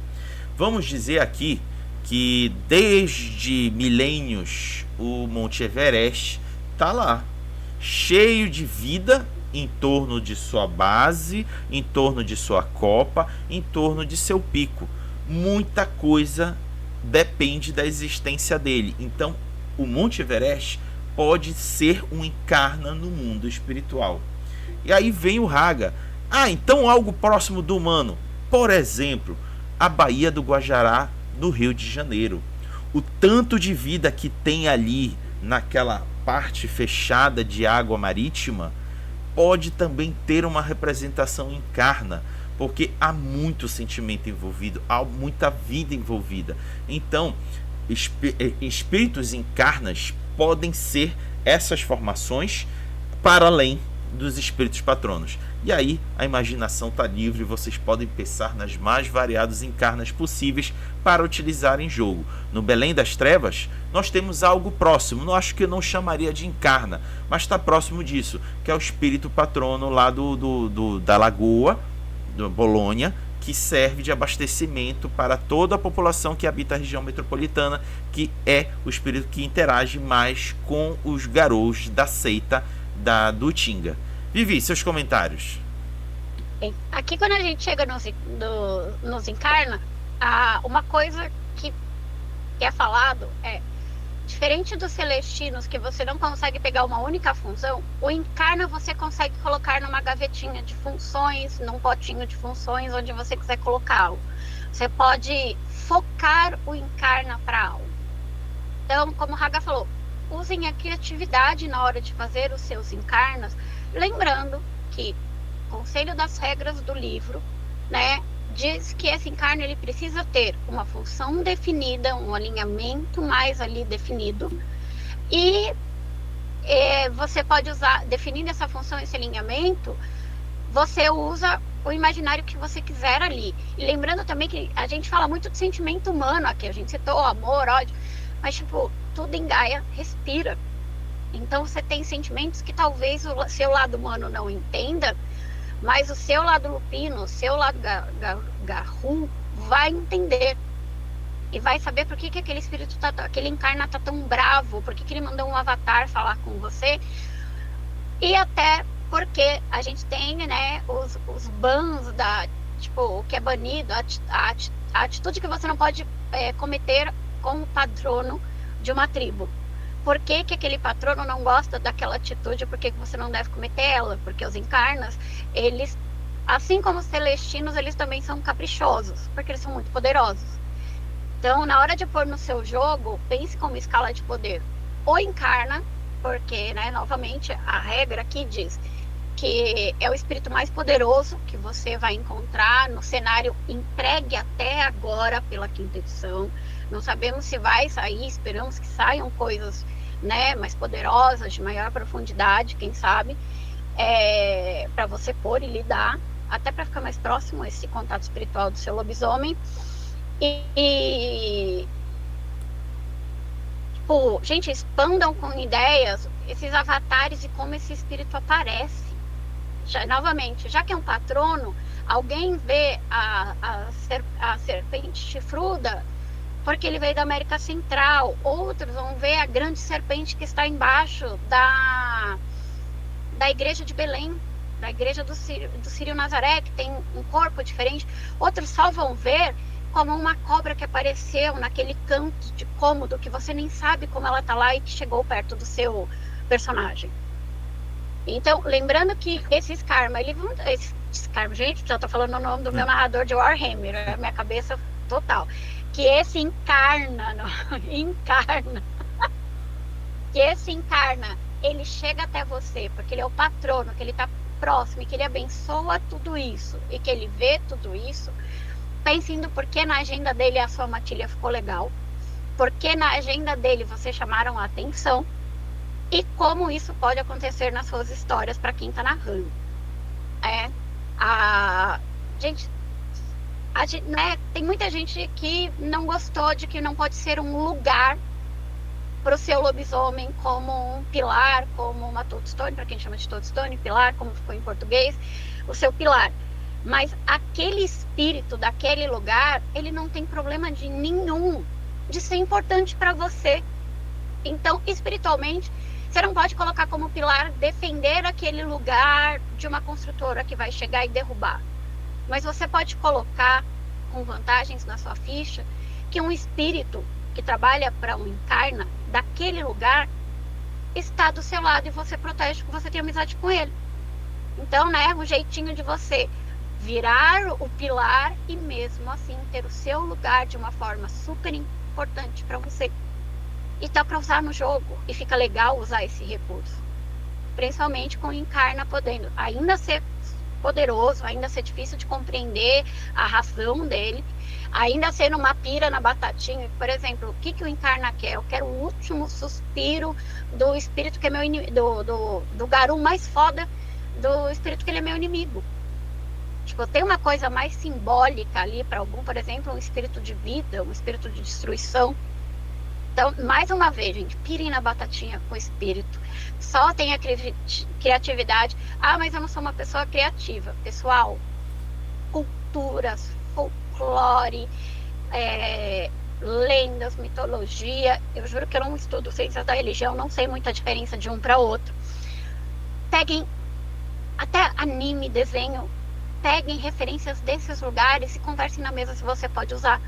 vamos dizer aqui que desde milênios o Monte Everest está lá, cheio de vida em torno de sua base, em torno de sua copa, em torno de seu pico. Muita coisa depende da existência dele. Então, o Monte Everest pode ser um Encarna no mundo espiritual. E aí vem o Raga. Ah, então algo próximo do humano. Por exemplo, a Baía do Guajará, no Rio de Janeiro. O tanto de vida que tem ali naquela parte fechada de água marítima pode também ter uma representação encarna, porque há muito sentimento envolvido, há muita vida envolvida. Então, espíritos encarnas podem ser essas formações para além dos espíritos patronos. E aí a imaginação está livre, vocês podem pensar nas mais variadas encarnas possíveis para utilizar em jogo. No Belém das Trevas, nós temos algo próximo, não acho que eu não chamaria de encarna, mas está próximo disso, que é o espírito patrono lá da Lagoa, do Bolônia, que serve de abastecimento para toda a população que habita a região metropolitana, que é o espírito que interage mais com os garous da seita do Tinga. Vivi, seus comentários. Aqui quando a gente chega nos encarna, uma coisa que é falado é, diferente dos celestinos, que você não consegue pegar uma única função, o encarna você consegue colocar numa gavetinha de funções, num potinho de funções, onde você quiser colocá-lo. Você pode focar o encarna para algo. Então, como o Raga falou, usem a criatividade na hora de fazer os seus encarnas, lembrando que o conselho das regras do livro, né, diz que esse encarno ele precisa ter uma função definida, um alinhamento mais ali definido, e você pode usar, definindo essa função, esse alinhamento, você usa o imaginário que você quiser ali. E lembrando também que a gente fala muito de sentimento humano aqui, a gente citou amor, ódio, mas tipo, tudo em Gaia respira. Então você tem sentimentos que talvez o seu lado humano não entenda, mas o seu lado lupino, o seu lado garru vai entender. E vai saber por que aquele espírito, aquele encarna tá tão bravo, por que ele mandou um avatar falar com você. E até porque a gente tem, né, os bans tipo, o que é banido, a atitude que você não pode cometer com o patrono de uma tribo. Por que aquele patrono não gosta daquela atitude? Por que você não deve cometer ela? Porque os encarnas, eles, assim como os celestinos, eles também são caprichosos, porque eles são muito poderosos. Então, na hora de pôr no seu jogo, pense como escala de poder. Ou encarna, porque, né, novamente, a regra aqui diz que é o espírito mais poderoso que você vai encontrar no cenário entregue até agora pela quinta edição. Não sabemos se vai sair, esperamos que saiam coisas, né, mais poderosas, de maior profundidade, quem sabe, para você pôr e lidar, até para ficar mais próximo a esse contato espiritual do seu lobisomem. Tipo, gente, expandam com ideias esses avatares e como esse espírito aparece. Novamente, já que é um patrono, alguém vê a serpente chifruda porque ele veio da América Central, outros vão ver a grande serpente que está embaixo da igreja de Belém, da igreja do Círio Nazaré, que tem um corpo diferente, outros só vão ver como uma cobra que apareceu naquele canto de cômodo que você nem sabe como ela está lá e que chegou perto do seu personagem. Então, lembrando que esses karma, gente, já estou falando o nome do meu narrador de Warhammer, é minha cabeça total, que esse encarna, que esse encarna, ele chega até você, porque ele é o patrono, que ele está próximo, e que ele abençoa tudo isso, e que ele vê tudo isso. Pensando por que na agenda dele a sua matilha ficou legal, porque na agenda dele vocês chamaram a atenção, e como isso pode acontecer nas suas histórias para quem está narrando. Gente, né, tem muita gente que não gostou de que não pode ser um lugar para o seu lobisomem como um pilar, como uma toadstone, para quem chama de toadstone, pilar, como ficou em português, o seu pilar. Mas aquele espírito daquele lugar, ele não tem problema nenhum de ser importante para você. Então, espiritualmente, você não pode colocar como pilar defender aquele lugar de uma construtora que vai chegar e derrubar. Mas você pode colocar com vantagens na sua ficha que um espírito que trabalha para um encarna daquele lugar está do seu lado e você protege porque você tem amizade com ele. Então, né, o jeitinho de você virar o pilar e mesmo assim ter o seu lugar de uma forma super importante para você. E dá para usar no jogo, e fica legal usar esse recurso. Principalmente com o Encarna podendo ainda ser poderoso, ainda ser difícil de compreender a razão dele, ainda ser uma pira na batatinha. Por exemplo, o que o Encarna quer? Eu quero o último suspiro do espírito que é meu inimigo, do Garou mais foda, do espírito que ele é meu inimigo. Tipo, tem uma coisa mais simbólica ali para algum, por exemplo, um espírito de vida, um espírito de destruição. Então, mais uma vez, gente, pirem na batatinha com o espírito. Só tenha criatividade. Ah, mas eu não sou uma pessoa criativa. Pessoal, culturas, folclore, lendas, mitologia. Eu juro que eu não estudo ciências da religião, não sei muita diferença de um para outro. Peguem até anime, desenho, peguem referências desses lugares e conversem na mesa se você pode usar.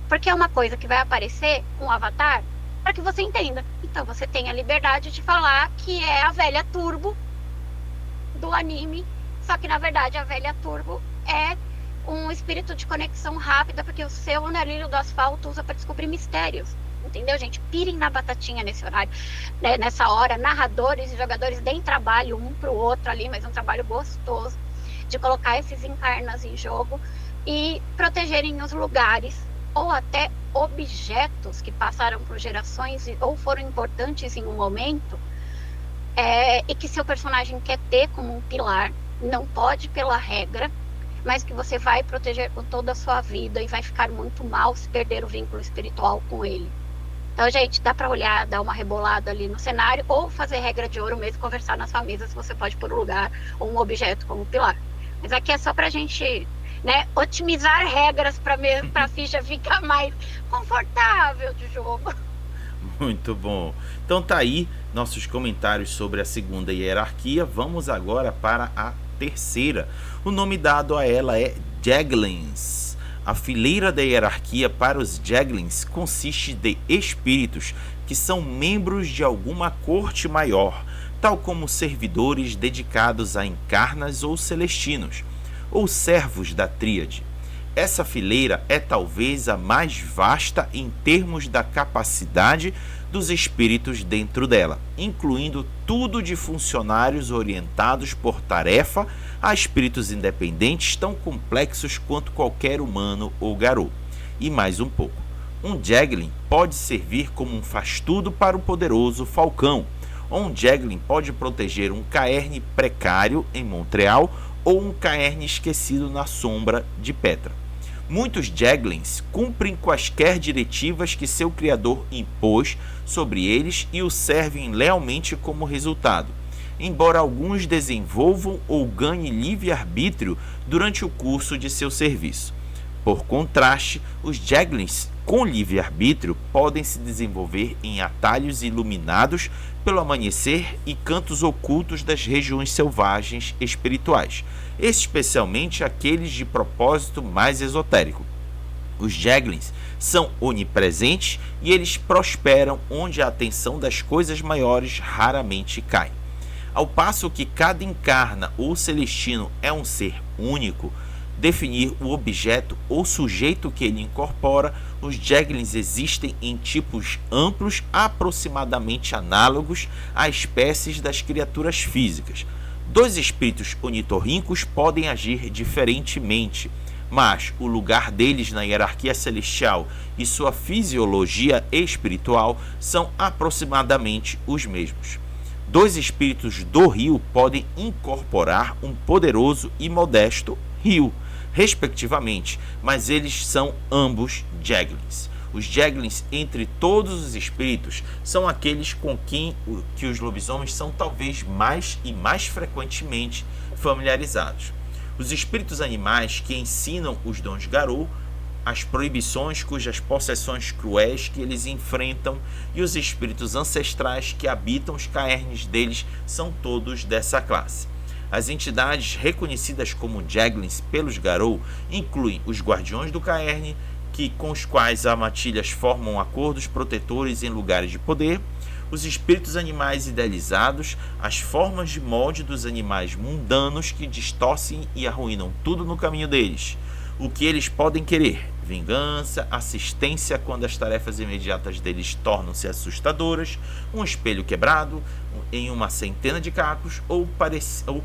Porque é uma coisa que vai aparecer com o avatar para que você entenda. Então você tem a liberdade de falar que é a velha Turbo do anime, só que na verdade a velha Turbo é um espírito de conexão rápida, porque o seu andarilho do asfalto usa para descobrir mistérios. Entendeu, gente? Pirem na batatinha nesse horário, né? Nessa hora, narradores e jogadores deem trabalho um pro outro ali, mas um trabalho gostoso de colocar esses encarnas em jogo e protegerem os lugares ou até objetos que passaram por gerações ou foram importantes em um momento, e que seu personagem quer ter como um pilar, não pode pela regra, mas que você vai proteger por toda a sua vida e vai ficar muito mal se perder o vínculo espiritual com ele. Então, gente, dá para olhar, dar uma rebolada ali no cenário ou fazer regra de ouro mesmo, conversar na sua mesa se você pode pôr um lugar ou um objeto como pilar. Mas aqui é só pra gente, né, otimizar regras para a ficha ficar mais confortável de jogo. Muito bom. Então tá aí nossos comentários sobre a segunda hierarquia. Vamos agora para a terceira. O nome dado a ela é Jeglins. A fileira da hierarquia para os Jeglins consiste de espíritos que são membros de alguma corte maior, tal como servidores dedicados a encarnas ou celestinos, ou servos da tríade. Essa fileira é talvez a mais vasta em termos da capacidade dos espíritos dentro dela, incluindo tudo de funcionários orientados por tarefa a espíritos independentes tão complexos quanto qualquer humano ou Garou. E mais um pouco. Um Jeglin pode servir como um faz-tudo para o poderoso Falcão, ou um Jeglin pode proteger um caerne precário em Montreal ou um caerne esquecido na sombra de Petra. Muitos Jeglins cumprem quaisquer diretivas que seu criador impôs sobre eles e o servem lealmente como resultado, embora alguns desenvolvam ou ganhem livre-arbítrio durante o curso de seu serviço. Por contraste, os Jeglins com livre-arbítrio podem se desenvolver em atalhos iluminados pelo amanhecer e cantos ocultos das regiões selvagens espirituais, especialmente aqueles de propósito mais esotérico. Os Jeglins são onipresentes e eles prosperam onde a atenção das coisas maiores raramente cai. Ao passo que cada encarna ou celestino é um ser único, definir o objeto ou sujeito que ele incorpora, os Jeglins existem em tipos amplos aproximadamente análogos a espécies das criaturas físicas. Dois espíritos onitorrincos podem agir diferentemente, mas o lugar deles na hierarquia celestial e sua fisiologia espiritual são aproximadamente os mesmos. Dois espíritos do rio podem incorporar um poderoso e modesto rio, respectivamente, mas eles são ambos Jeglins. Os Jeglins entre todos os espíritos são aqueles com quem que os lobisomens são talvez mais e mais frequentemente familiarizados. Os espíritos animais que ensinam os dons Garou, as proibições cujas possessões cruéis que eles enfrentam e os espíritos ancestrais que habitam os caernes deles são todos dessa classe. As entidades reconhecidas como Jeglins pelos Garou incluem os Guardiões do Caerne, com os quais as matilhas formam acordos protetores em lugares de poder, os espíritos animais idealizados, as formas de molde dos animais mundanos que distorcem e arruinam tudo no caminho deles. O que eles podem querer: vingança, assistência quando as tarefas imediatas deles tornam-se assustadoras, um espelho quebrado em uma centena de cacos, ou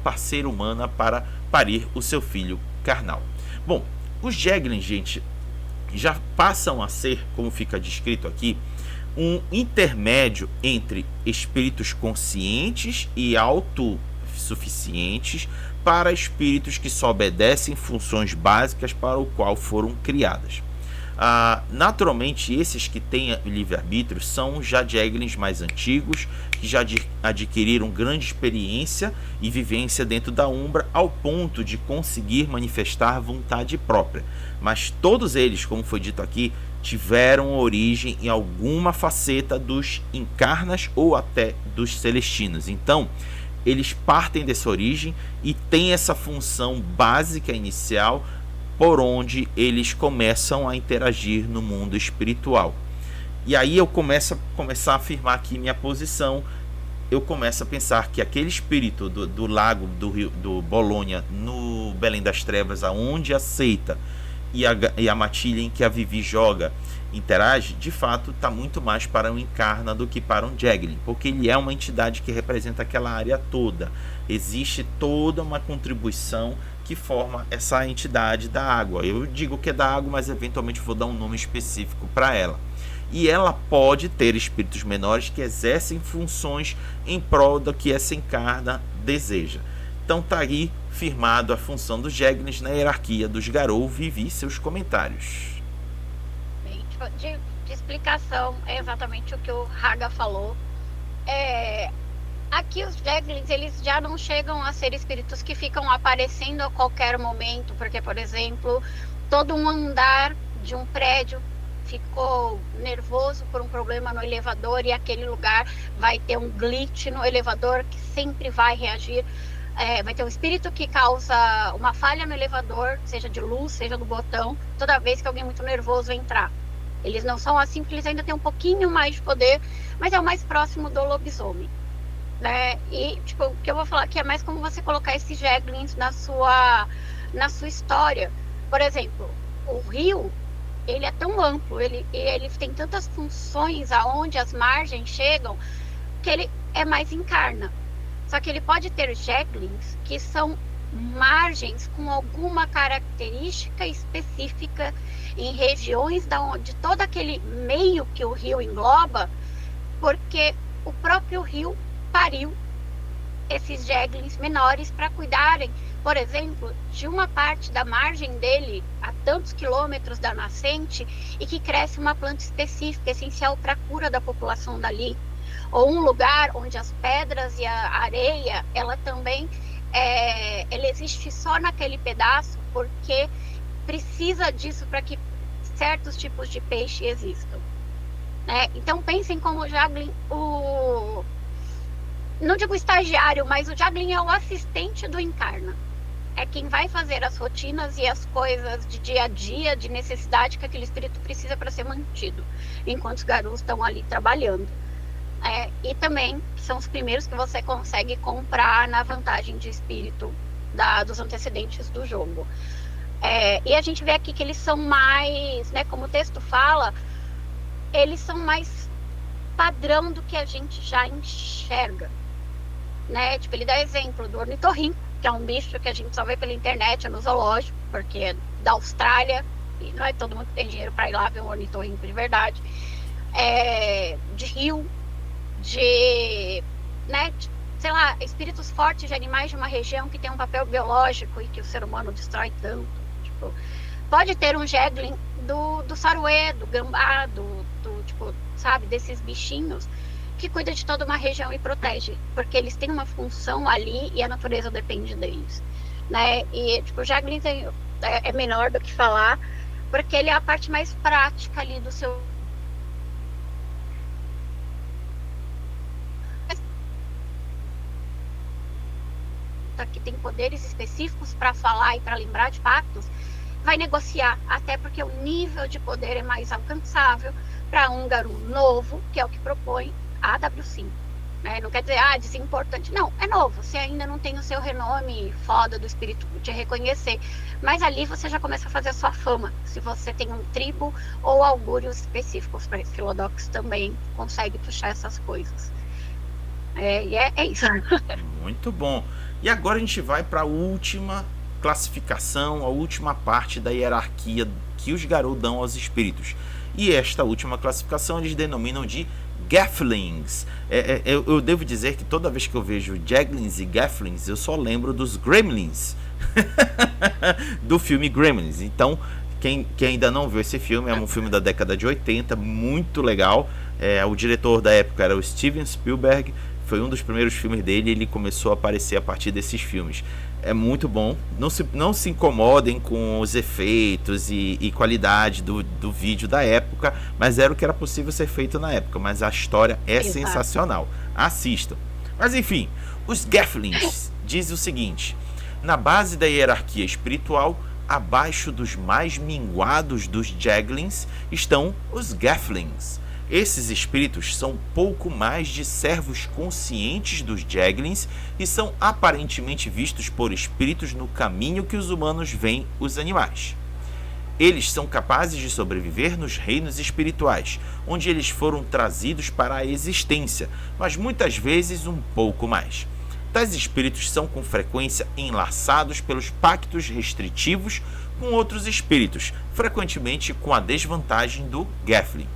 parceira humana para parir o seu filho carnal. Bom, os Jeglins, gente, já passam a ser, como fica descrito aqui, um intermédio entre espíritos conscientes e autossuficientes para espíritos que só obedecem funções básicas para o qual foram criadas. Naturalmente, esses que têm livre-arbítrio são já Jeglins mais antigos, que já adquiriram grande experiência e vivência dentro da Umbra, ao ponto de conseguir manifestar vontade própria. Mas todos eles, como foi dito aqui, tiveram origem em alguma faceta dos Incarnas ou até dos Celestinos. Então, eles partem dessa origem e têm essa função básica inicial por onde eles começam a interagir no mundo espiritual. E aí eu começo a afirmar aqui minha posição. Eu começo a pensar que aquele espírito do lago do Bolônia, no Belém das Trevas, aonde a seita e a matilha em que a Vivi joga interage, de fato está muito mais para um Incarna do que para um Jeglin, porque ele é uma entidade que representa aquela área toda. Existe toda uma contribuição que forma essa entidade da água. Eu digo que é da água, mas eventualmente vou dar um nome específico para ela. E ela pode ter espíritos menores que exercem funções em prol do que essa Encarna deseja. Então tá aí firmado a função dos Jeglins na hierarquia dos Garou. Vivi seus comentários. Bem, de explicação, é exatamente o que o Haga falou. Aqui os Jeglins, eles já não chegam a ser espíritos que ficam aparecendo a qualquer momento, porque, por exemplo, todo um andar de um prédio ficou nervoso por um problema no elevador e aquele lugar vai ter um glitch no elevador que sempre vai reagir. Vai ter um espírito que causa uma falha no elevador, seja de luz, seja do botão, toda vez que alguém muito nervoso entrar. Eles não são assim, porque eles ainda têm um pouquinho mais de poder, mas é o mais próximo do lobisomem, né? E tipo, o que eu vou falar aqui é mais como você colocar esses Jeglins na sua história. Por exemplo, o rio, ele é tão amplo, ele tem tantas funções aonde as margens chegam, que ele é mais Encarna. Só que ele pode ter Jeglins que são margens com alguma característica específica em regiões de todo aquele meio que o rio engloba, porque o próprio rio pariu esses Jeglins menores para cuidarem, por exemplo, de uma parte da margem dele a tantos quilômetros da nascente e que cresce uma planta específica, essencial para a cura da população dali. Ou um lugar onde as pedras e a areia, ela também ela existe só naquele pedaço, porque precisa disso para que certos tipos de peixe existam, né? Então pensem como o Jeglin, não digo estagiário, mas o Jeglin é o assistente do Encarna. É quem vai fazer as rotinas e as coisas de dia a dia, de necessidade que aquele espírito precisa para ser mantido, enquanto os Garus estão ali trabalhando. E também são os primeiros que você consegue comprar na vantagem de espírito dos antecedentes do jogo. E a gente vê aqui que eles são mais, né, como o texto fala, eles são mais padrão do que a gente já enxerga, né? Tipo, ele dá exemplo do ornitorrinco, que é um bicho que a gente só vê pela internet, no zoológico, porque é da Austrália, e não é todo mundo que tem dinheiro para ir lá ver um ornitorrinco de verdade. De rio, né, sei lá, espíritos fortes de animais de uma região que tem um papel biológico e que o ser humano destrói tanto. Tipo, pode ter um Jeglin do saruê, do gambá, tipo, sabe, desses bichinhos que cuida de toda uma região e protege, porque eles têm uma função ali e a natureza depende deles, né? E tipo, o Jeglin é menor do que falar, porque ele é a parte mais prática ali do seu que tem poderes específicos para falar e para lembrar de pactos, vai negociar, até porque o nível de poder é mais alcançável para um Garu novo, que é o que propõe AW5. Né? Não quer dizer, desimportante. Não, é novo. Você ainda não tem o seu renome foda do espírito te reconhecer. Mas ali você já começa a fazer a sua fama. Se você tem um tribo ou augúrios específicos para esse Philodox também consegue puxar essas coisas. É isso. Muito bom. E agora a gente vai para a última classificação, a última parte da hierarquia que os Garou dão aos espíritos. E esta última classificação eles denominam de Gelflings. Eu devo dizer que toda vez que eu vejo Jeglins e Gelflings, eu só lembro dos Gremlins do filme Gremlins. Então, quem ainda não viu esse filme, é um filme da década de 80, muito legal. O diretor da época era o Steven Spielberg. Foi um dos primeiros filmes dele, ele começou a aparecer a partir desses filmes. É muito bom. Não se incomodem com os efeitos e qualidade do vídeo da época, mas era o que era possível ser feito na época. Mas a história é sensacional. Assistam. Mas enfim, os Gelflings diz o seguinte: na base da hierarquia espiritual, abaixo dos mais minguados dos Jeglins, estão os Gelflings. Esses espíritos são pouco mais de servos conscientes dos Jeglins e são aparentemente vistos por espíritos no caminho que os humanos veem os animais. Eles são capazes de sobreviver nos reinos espirituais, onde eles foram trazidos para a existência, mas muitas vezes um pouco mais. Tais espíritos são com frequência enlaçados pelos pactos restritivos com outros espíritos, frequentemente com a desvantagem do Gelfling.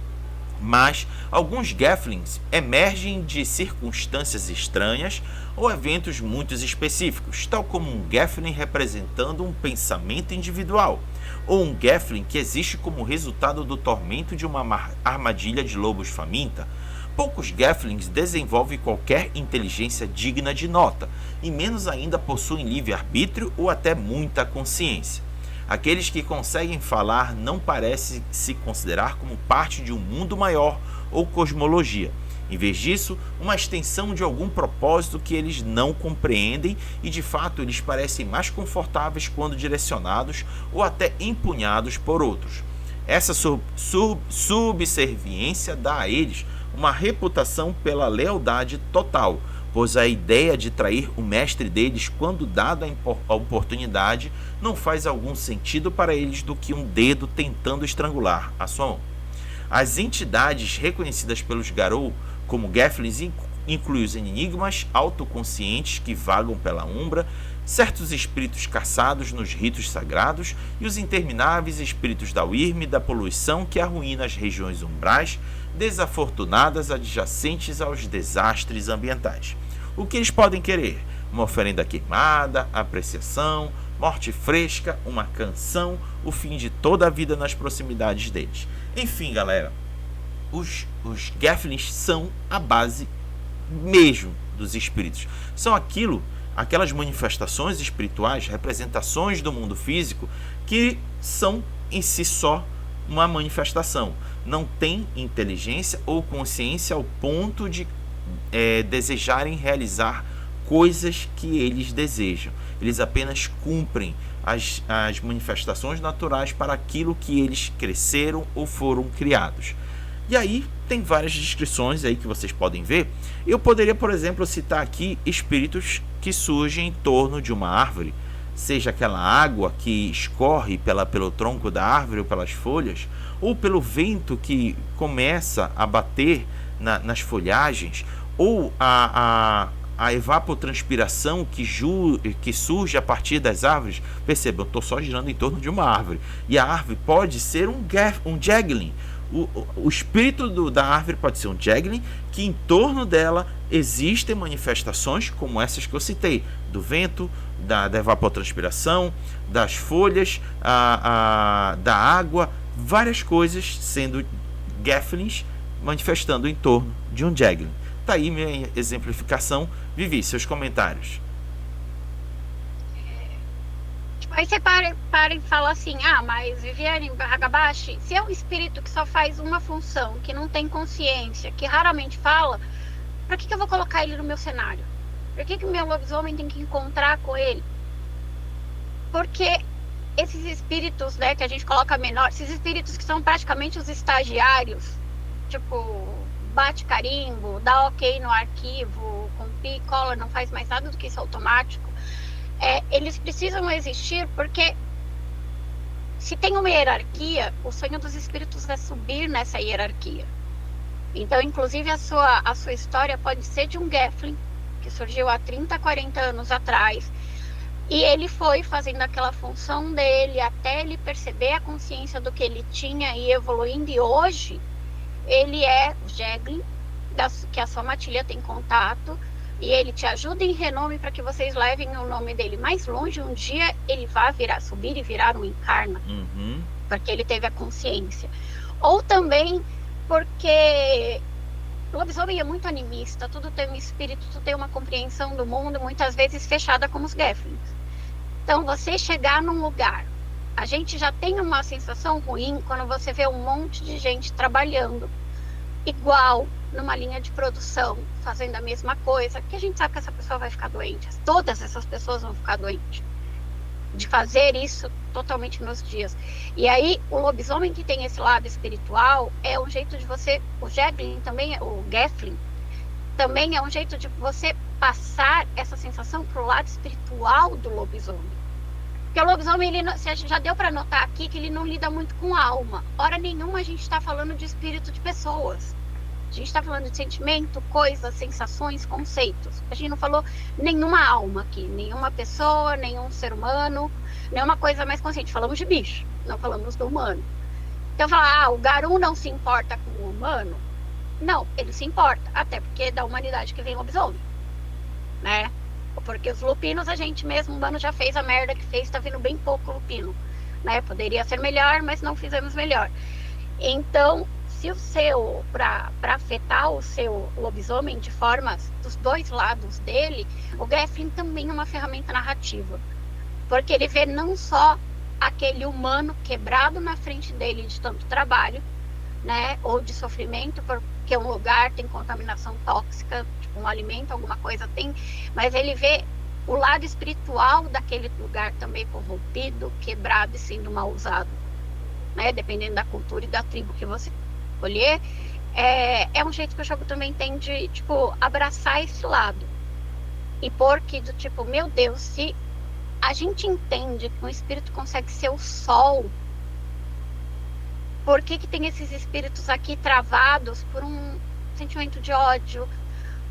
Mas alguns Gelflings emergem de circunstâncias estranhas ou eventos muito específicos, tal como um Gelfling representando um pensamento individual, ou um Gelfling que existe como resultado do tormento de uma armadilha de lobos faminta. Poucos Gelflings desenvolvem qualquer inteligência digna de nota, e menos ainda possuem livre-arbítrio ou até muita consciência. Aqueles que conseguem falar não parecem se considerar como parte de um mundo maior ou cosmologia. Em vez disso, uma extensão de algum propósito que eles não compreendem e de fato eles parecem mais confortáveis quando direcionados ou até empunhados por outros. Essa subserviência dá a eles uma reputação pela lealdade total, pois a ideia de trair o mestre deles quando dada a oportunidade não faz algum sentido para eles do que um dedo tentando estrangular a sua mão. As entidades reconhecidas pelos Garou como Gelflings incluem os enigmas autoconscientes que vagam pela Umbra, certos espíritos caçados nos ritos sagrados e os intermináveis espíritos da Wyrm e da poluição que arruinam as regiões umbrais desafortunadas adjacentes aos desastres ambientais. O que eles podem querer? Uma oferenda queimada, apreciação, morte fresca, uma canção, o fim de toda a vida nas proximidades deles. Enfim, galera, os Gelflings são a base mesmo dos espíritos. São aquelas manifestações espirituais, representações do mundo físico, que são em si só uma manifestação. Não tem inteligência ou consciência ao ponto de desejarem realizar coisas que eles desejam. Eles apenas cumprem as manifestações naturais para aquilo que eles cresceram ou foram criados. E aí tem várias descrições aí que vocês podem ver. Eu poderia, por exemplo, citar aqui espíritos que surgem em torno de uma árvore, seja aquela água que escorre pelo tronco da árvore ou pelas folhas, ou pelo vento que começa a bater nas folhagens, ou a evapotranspiração que surge a partir das árvores. Percebam, eu estou só girando em torno de uma árvore. E a árvore pode ser um Jeglin. O espírito da árvore pode ser um Jeglin, que em torno dela existem manifestações como essas que eu citei, do vento, da evapotranspiração, das folhas, da água, várias coisas sendo Gelflings manifestando em torno de um Jeglin. Tá aí minha exemplificação. Vivi, seus comentários. Aí você para e fala assim, mas Viviane Hagabashi, se é um espírito que só faz uma função, que não tem consciência, que raramente fala, para que eu vou colocar ele no meu cenário? Por que o meu lobisomem tem que encontrar com ele? Porque esses espíritos, né, que a gente coloca menor, esses espíritos que são praticamente os estagiários, tipo bate carimbo, dá ok no arquivo, compila e cola, não faz mais nada do que isso automático. Eles precisam existir porque se tem uma hierarquia, o sonho dos espíritos é subir nessa hierarquia. Então, inclusive, a sua história pode ser de um Geflin, que surgiu há 30, 40 anos atrás, e ele foi fazendo aquela função dele até ele perceber a consciência do que ele tinha e evoluindo, e hoje ele é o Jeglin, que a sua matilha tem contato, e ele te ajuda em renome para que vocês levem o nome dele mais longe. Um dia ele vai subir e virar um Encarna, porque ele teve a consciência. Ou também porque o lobisomem é muito animista, tudo tem um espírito, tudo tem uma compreensão do mundo, muitas vezes fechada como os Geflins. Então, você chegar num lugar, a gente já tem uma sensação ruim quando você vê um monte de gente trabalhando igual, numa linha de produção, fazendo a mesma coisa, que a gente sabe que essa pessoa vai ficar doente. Todas essas pessoas vão ficar doentes de fazer isso totalmente nos dias. E aí, o lobisomem que tem esse lado espiritual é um jeito de você, o Jeglin também, o Geflin, também é um jeito de você passar essa sensação pro lado espiritual do lobisomem. Porque o lobisomem, já deu para notar aqui que ele não lida muito com alma. Hora nenhuma a gente está falando de espírito de pessoas. A gente está falando de sentimento, coisas, sensações, conceitos. A gente não falou nenhuma alma aqui, nenhuma pessoa, nenhum ser humano, nenhuma coisa mais consciente. Falamos de bicho, não falamos do humano. Então, falar, o Garum não se importa com o humano? Não, ele se importa, até porque é da humanidade que vem o lobisomem, né? Porque os lupinos, a gente mesmo, o humano já fez a merda que fez, tá vindo bem pouco lupino, né? Poderia ser melhor, mas não fizemos melhor. Então, se o seu, para afetar o seu lobisomem de formas dos dois lados dele, o Geflin também é uma ferramenta narrativa. Porque ele vê não só aquele humano quebrado na frente dele de tanto trabalho, né, ou de sofrimento, porque um lugar tem contaminação tóxica, tipo um alimento, alguma coisa tem, mas ele vê o lado espiritual daquele lugar também corrompido, quebrado e sendo mal usado, né, dependendo da cultura e da tribo que você escolher. É um jeito que o jogo também tem de, tipo, abraçar esse lado. E porque, do tipo, meu Deus, se a gente entende que um espírito consegue ser o sol, por que tem esses espíritos aqui travados por um sentimento de ódio,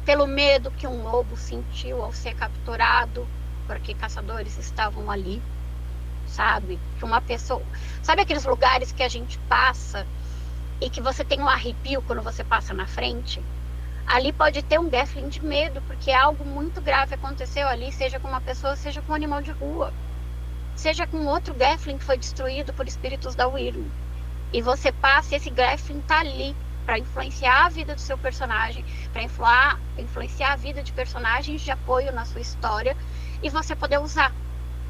pelo medo que um lobo sentiu ao ser capturado, porque caçadores estavam ali, sabe? Que uma pessoa... Sabe aqueles lugares que a gente passa e que você tem um arrepio quando você passa na frente? Ali pode ter um Geflin de medo, porque algo muito grave aconteceu ali, seja com uma pessoa, seja com um animal de rua, seja com outro Geflin que foi destruído por espíritos da Wyrm. E você passa e esse Geflin tá ali para influenciar a vida do seu personagem, para influenciar a vida de personagens de apoio na sua história, e você poder usar.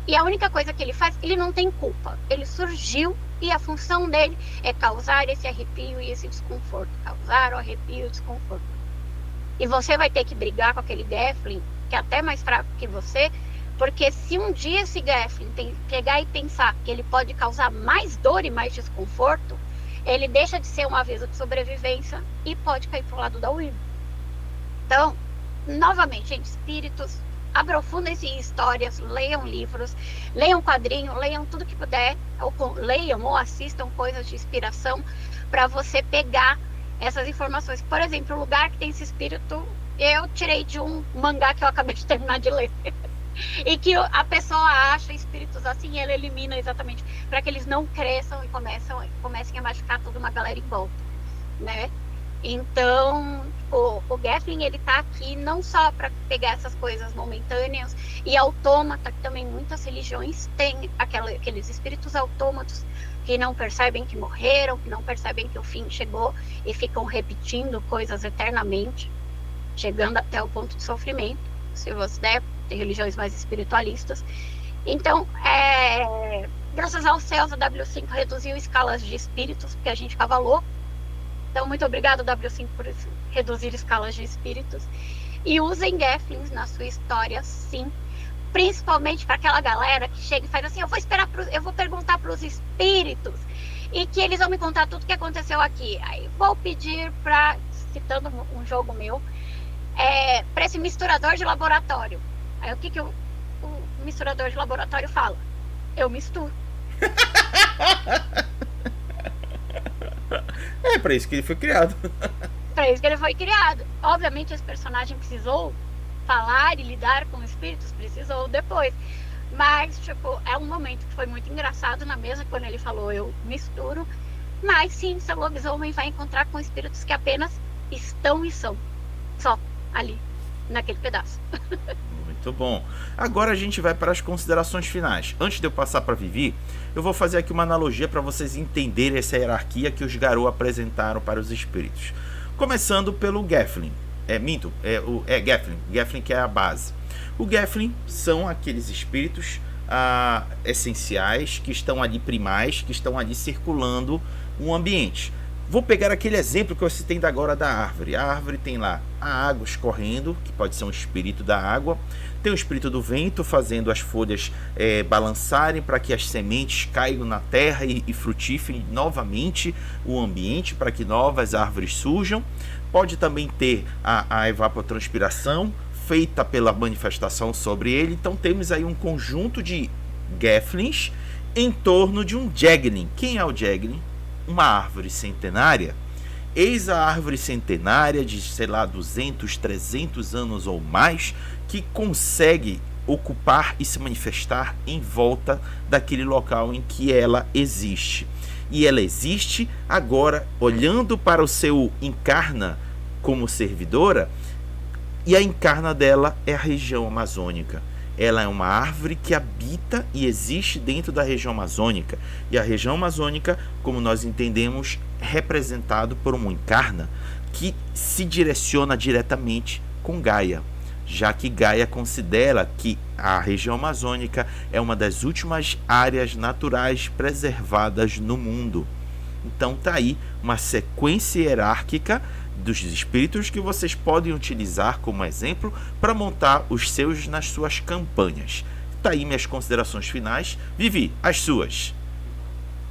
E a única coisa que ele faz, ele não tem culpa. Ele surgiu e a função dele é causar esse arrepio e esse desconforto. Causar o arrepio e o desconforto. E você vai ter que brigar com aquele Geflin, que é até mais fraco que você, porque se um dia esse Geflin pegar e pensar que ele pode causar mais dor e mais desconforto, ele deixa de ser um aviso de sobrevivência e pode cair pro lado da Wyrm. Então, novamente, gente, espíritos, aprofundem-se em histórias, leiam livros, leiam quadrinhos, leiam tudo que puder, leiam ou assistam coisas de inspiração para você pegar essas informações. Por exemplo, o lugar que tem esse espírito, eu tirei de um mangá que eu acabei de terminar de ler. E que a pessoa acha espíritos assim, e ele elimina exatamente para que eles não cresçam e comecem a machucar toda uma galera em volta, né? Então, o Geflin, ele tá aqui não só para pegar essas coisas momentâneas, e autômata, que também muitas religiões têm aqueles espíritos autômatos que não percebem que morreram, que não percebem que o fim chegou e ficam repetindo coisas eternamente, chegando até o ponto de sofrimento, se você der, tem religiões mais espiritualistas. Então, graças aos céus, a W5 reduziu escalas de espíritos, porque a gente ficava louco. Então, muito obrigado, W5, por reduzir escalas de espíritos. E usem Geflins na sua história, sim. Principalmente para aquela galera que chega e faz assim, eu vou perguntar para os espíritos e que eles vão me contar tudo o que aconteceu aqui. Aí vou pedir para citando um jogo meu, para esse misturador de laboratório. Aí o que o misturador de laboratório fala? Eu misturo. É para isso que ele foi criado. Para isso que ele foi criado. Obviamente esse personagem precisou falar e lidar com espíritos, precisou depois. Mas, tipo, é um momento que foi muito engraçado na mesa quando ele falou eu misturo. Mas sim, seu lobisomem vai encontrar com espíritos que apenas estão e são. Só ali, naquele pedaço. Muito bom. Agora a gente vai para as considerações finais. Antes de eu passar para Vivi, eu vou fazer aqui uma analogia para vocês entenderem essa hierarquia que os Garou apresentaram para os espíritos. Começando pelo Geflin. Geflin. Geflin que é a base. O Geflin são aqueles espíritos essenciais que estão ali primais, que estão ali circulando um ambiente. Vou pegar aquele exemplo que eu citei ainda agora da árvore. A árvore tem lá a água escorrendo, que pode ser um espírito da água. Tem o espírito do vento fazendo as folhas balançarem para que as sementes caiam na terra e frutifiquem novamente o ambiente para que novas árvores surjam. Pode também ter a evapotranspiração feita pela manifestação sobre ele. Então temos aí um conjunto de Geflins em torno de um Jeglin. Quem é o Jeglin? Uma árvore centenária. Eis a árvore centenária de, 200, 300 anos ou mais, que consegue ocupar e se manifestar em volta daquele local em que ela existe. E ela existe agora olhando para o seu encarna como servidora, e a encarna dela é a região amazônica. Ela é uma árvore que habita e existe dentro da região amazônica. E a região amazônica, como nós entendemos, é representado por uma encarna que se direciona diretamente com Gaia, já que Gaia considera que a região amazônica é uma das últimas áreas naturais preservadas no mundo. Então tá aí uma sequência hierárquica dos espíritos que vocês podem utilizar como exemplo para montar os seus nas suas campanhas. Tá aí minhas considerações finais. Vivi, as suas.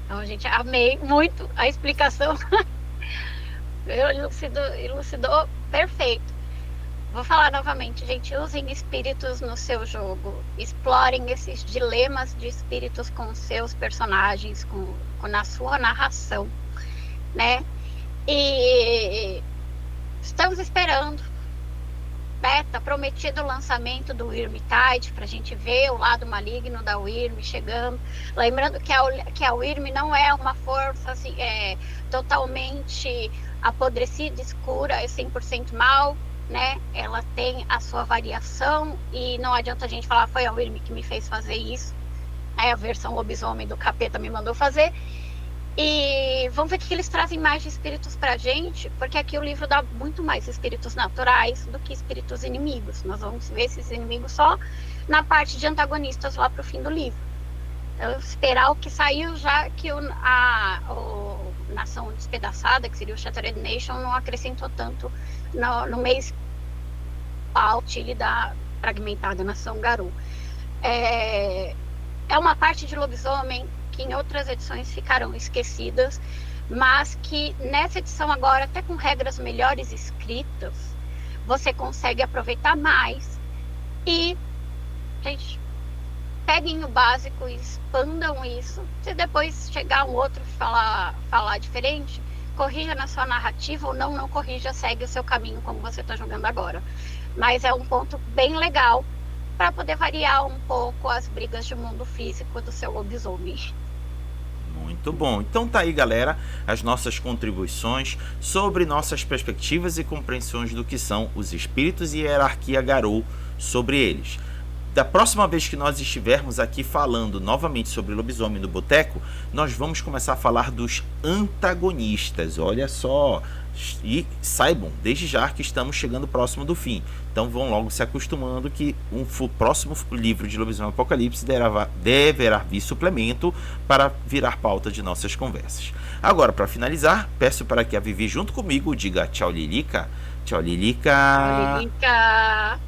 Então, gente, amei muito a explicação. Elucidou perfeito. Vou falar novamente, gente, usem espíritos no seu jogo. Explorem esses dilemas de espíritos com seus personagens, na sua narração, né? E estamos esperando, tá prometido o lançamento do Wyrmtide para a gente ver o lado maligno da Wyrm chegando. Lembrando que a Wyrm não é uma força assim, totalmente apodrecida, escura, é 100% mal, né? Ela tem a sua variação e não adianta a gente falar foi a Wyrm que me fez fazer isso. Aí a versão lobisomem do capeta me mandou fazer. E vamos ver o que eles trazem mais de espíritos pra gente, porque aqui o livro dá muito mais espíritos naturais do que espíritos inimigos. Nós vamos ver esses inimigos só na parte de antagonistas lá pro fim do livro. Então, esperar o que saiu, já que a Nação Despedaçada, que seria o Shattered Nation, não acrescentou tanto no mês Altilhe da fragmentada Nação Garou. É uma parte de lobisomem que em outras edições ficaram esquecidas, mas que nessa edição agora, até com regras melhores escritas, você consegue aproveitar mais. E, gente, peguem o básico e expandam isso. Se depois chegar um outro falar diferente, corrija na sua narrativa ou não corrija, segue o seu caminho como você está jogando agora. Mas é um ponto bem legal para poder variar um pouco as brigas de mundo físico do seu lobisomem. Muito bom. Então tá aí, galera, as nossas contribuições sobre nossas perspectivas e compreensões do que são os espíritos e a hierarquia Garou sobre eles. Da próxima vez que nós estivermos aqui falando novamente sobre lobisomem no boteco, nós vamos começar a falar dos antagonistas. Olha só, e saibam desde já que estamos chegando próximo do fim. Então vão logo se acostumando que o próximo livro de Lobisomem Apocalipse deverá vir suplemento para virar pauta de nossas conversas. Agora, para finalizar, peço para que a Vivi junto comigo diga tchau, Lilica. Tchau, Lilica. Tchau, Lilica.